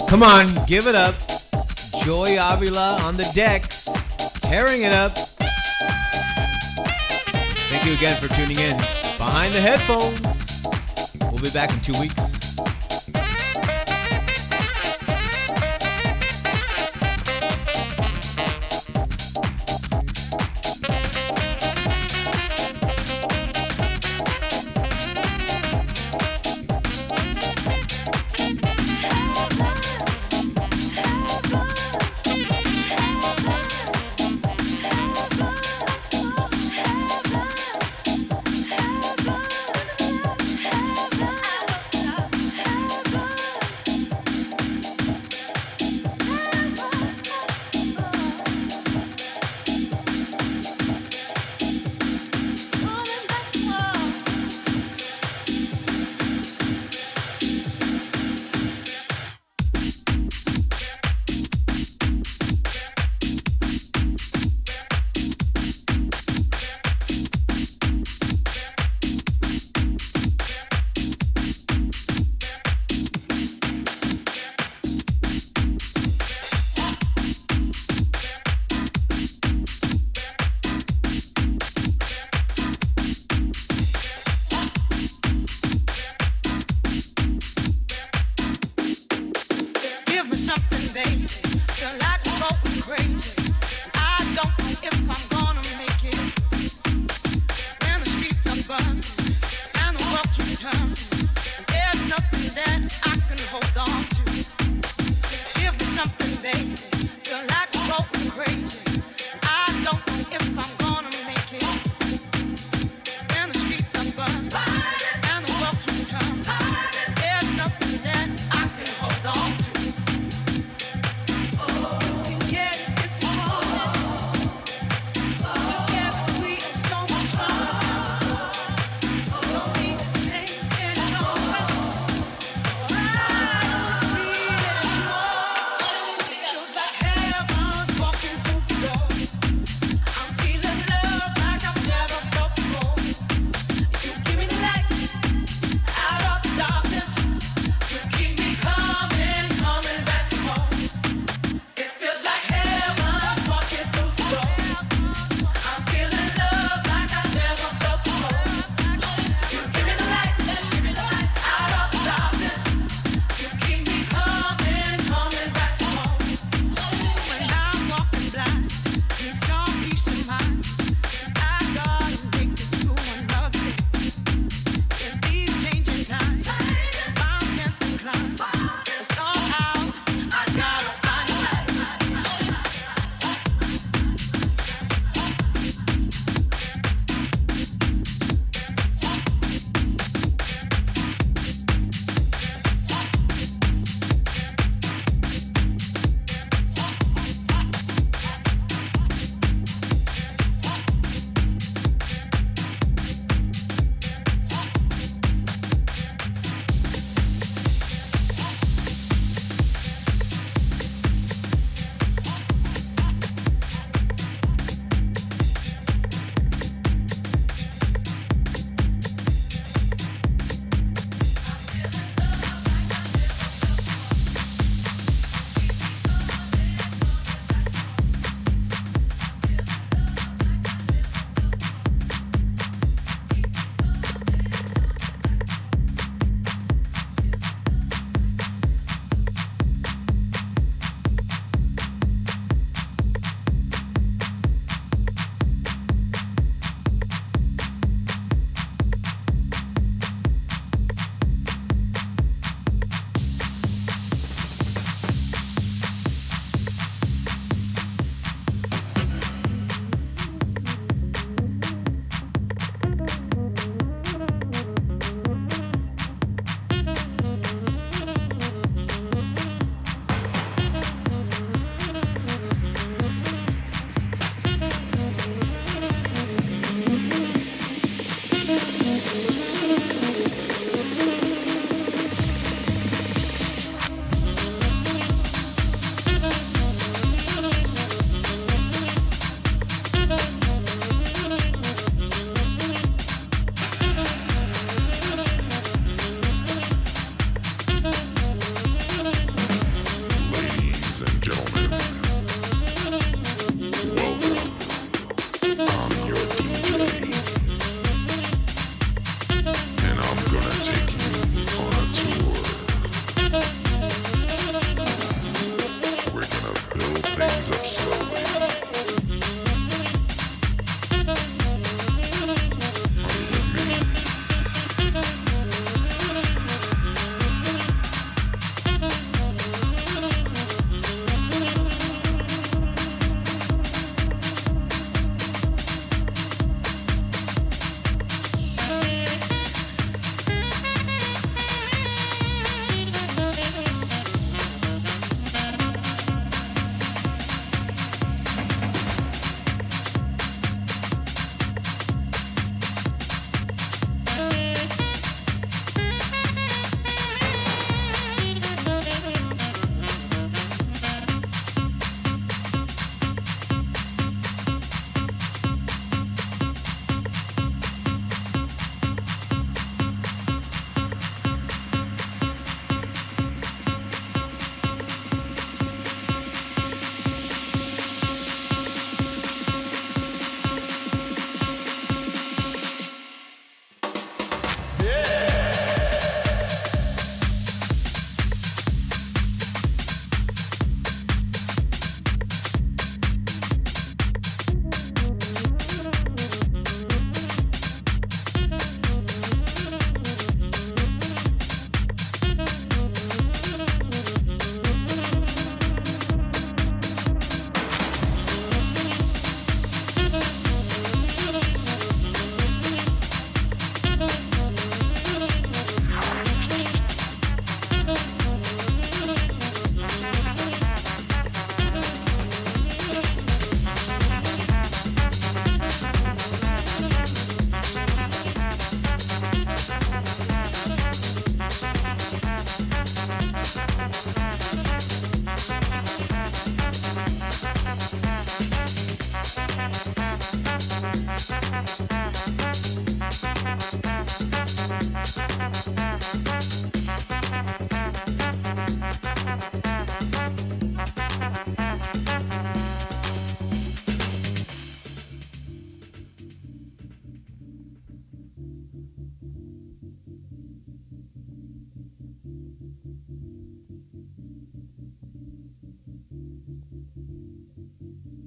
Come on, give it up. Joey Avila on the decks, tearing it up. Thank you again for tuning in. Behind the headphones. We'll be back in 2 weeks.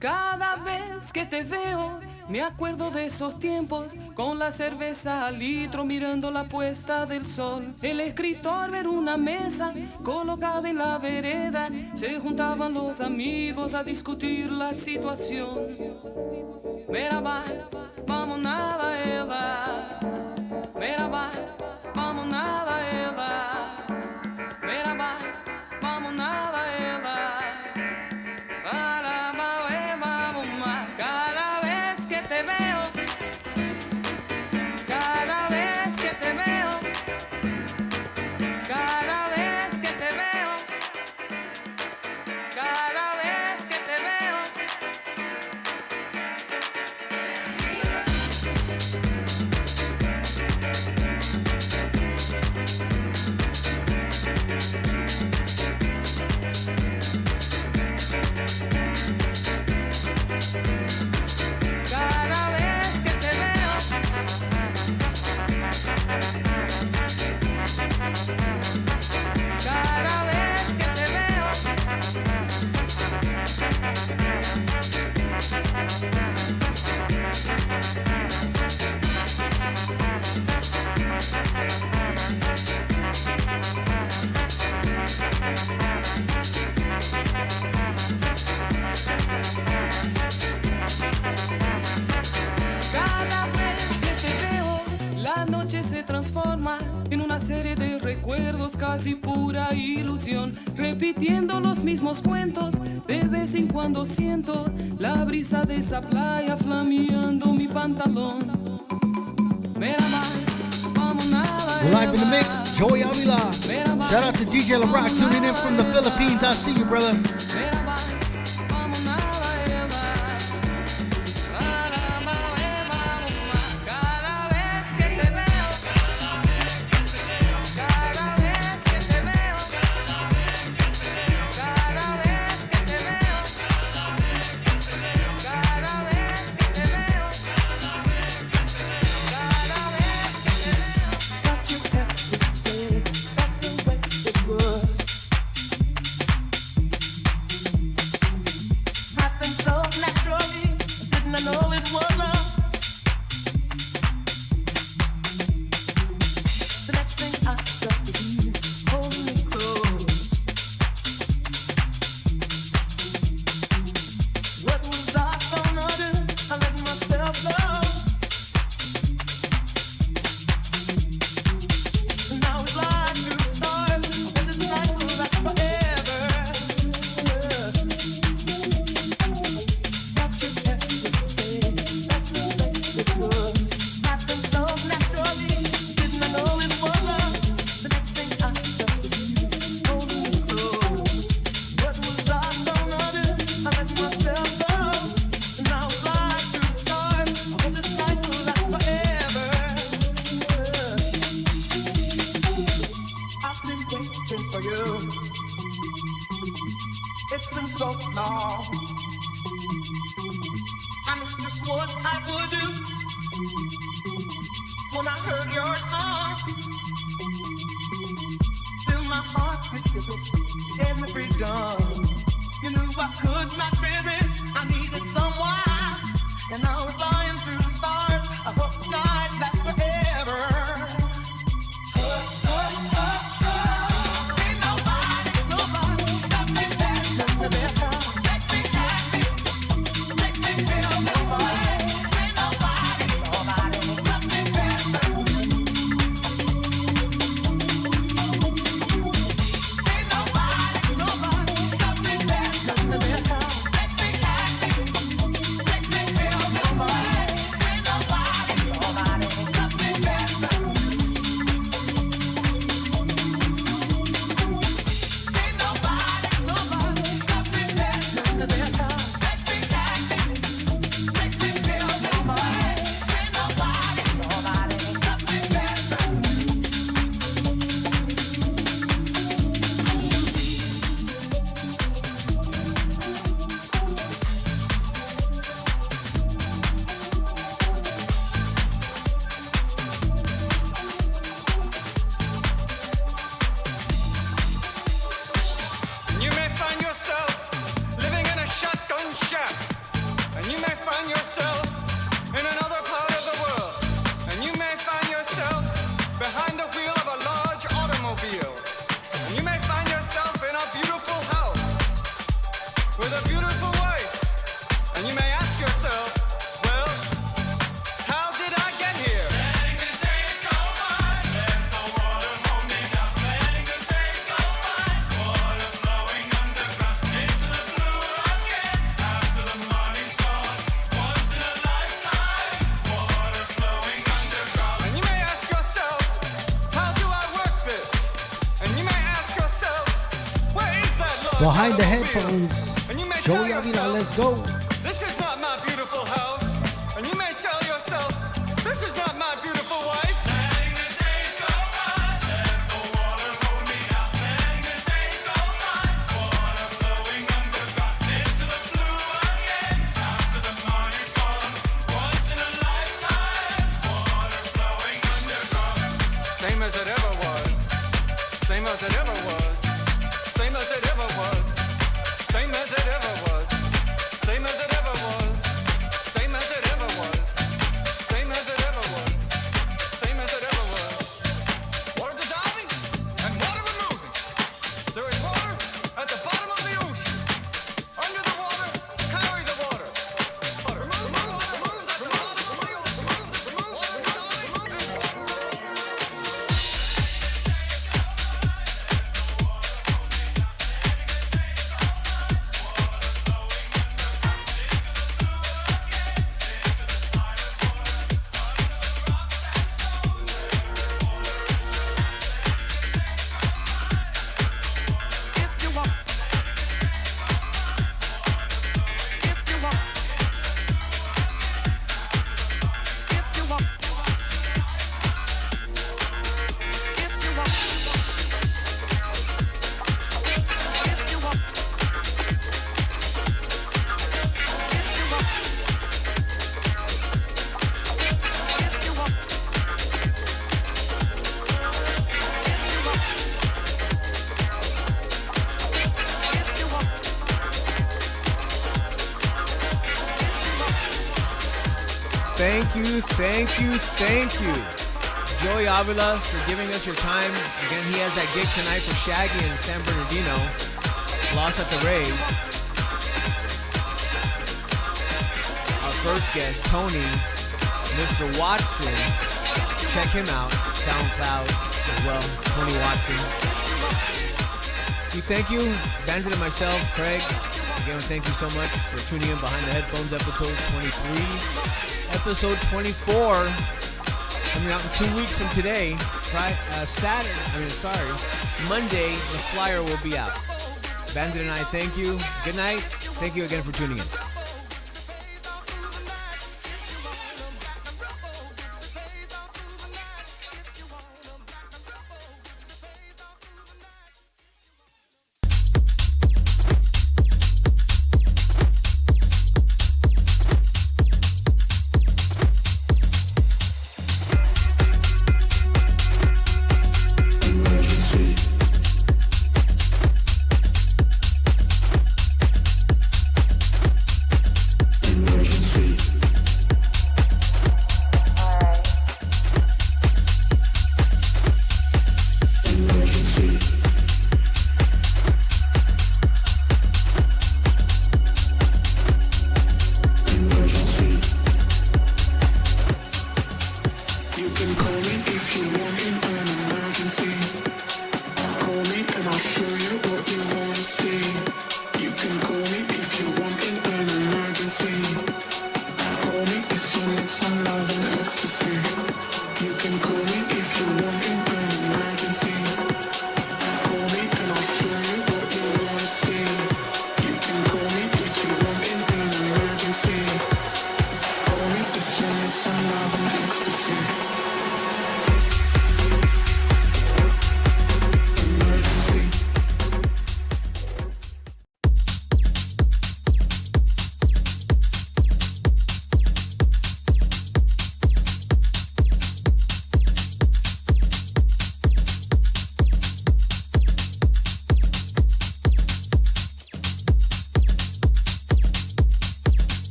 Cada vez que te veo, me acuerdo de esos tiempos, con la cerveza al litro mirando la puesta del sol. El escritor ver una mesa colocada en la vereda, se juntaban los amigos a discutir la situación. Merhaba, vamos nada ela. Merhaba, vamos nada ela. Merhaba, vamos nada ela. Cada vez que te veo, cada vez que te veo, cada vez que te veo, cada vez que te veo. Cada vez que te veo, cada vez que te veo, cada vez que te veo, la noche se transforma en una serie de recuerdos, casi pura ilusión, repitiendo los mismos cuentos. De vez en cuando siento la brisa de esa playa flameando mi pantalón. Merhaba, vamos nada. Live in the mix, Joey Avila. Shout out to DJ LeBrock tuning in from the Philippines. I see you, brother. Merhaba, vamos nada ela. Cada vez que te veo, cada vez que te veo, cada vez que te veo, cada vez que te veo, cada vez que te veo. What you have to say, that's the way it was. Happened so naturally, didn't I know it was love? The next thing I got to do, hold me close. What was I gonna do? I let myself go. Now it's like through the stars, when this night will last forever. What you have to say, that's the way it was. Happened so naturally, didn't I know it was love? The next thing I got to do, hold me close. What was I gonna do? I let myself go. Now it's like through the stars, when this night will last forever. I've been waiting for you. It's been so long. I knew just what I would do when I heard your song. Fill my heart with your every dawn. You knew I could not resist. I needed someone, and now we're flying through the stars. I hope the sky lasts forever. Ain't nobody got me better. Make me happy, make me feel nobody. Ain't nobody got me better. Ain't nobody got me better. Make me happy, make me feel nobody. Ain't nobody find yourself in another part of the world, and you may find yourself behind the wheel of a large automobile, and you may find yourself in a beautiful house with a beautiful wife, and you may ask yourself, well, how did I get here? Letting the days go by, let the water hold me down. Letting the days go by, water flowing underground into the blue again after the money's gone. Once in a lifetime, water flowing underground. And you may ask yourself, how do I work this? And you may ask yourself, where is that large Behind the automobile? headphones, And you may tell Joey Avila, yourself, let's go. this is not my beautiful house. And you may tell yourself, this is not my beautiful wife. Letting the days go by, let the water hold me down. Letting the days go by, water flowing underground into the blue again after the money's gone. Once in a lifetime, water flowing underground. Same as it ever was. Same as it ever was. Same as it ever was. Same as it ever was. Same as it ever was. Same as it ever was. Same as it ever was. Same as it ever was. Water dissolving and water removing. There is water at the bottom of the ocean. Under the water, carry the water. Water. Remove water. Remove at the bottom of the ocean. Remove water dissolving and water. If you want, if you want, if you want, if you want, if you want, if you want. Thank you, thank you, thank you, Joey Avila, for giving us your time. Again, he has that gig tonight for Shaggy in San Bernardino. Lost at the Rave. Our first guest, Tony, Mr. Watson. Check him out, SoundCloud as well, Tony Watson. We thank you, Bandit and myself, Craig. Again, thank you so much for tuning in Behind the Headphones, episode 23. Episode 24 coming out in 2 weeks from today. Monday, the flyer will be out. Bandit and I thank you. Good night. Thank you again for tuning in. You can call me if you want in an emergency. Call me and I'll show you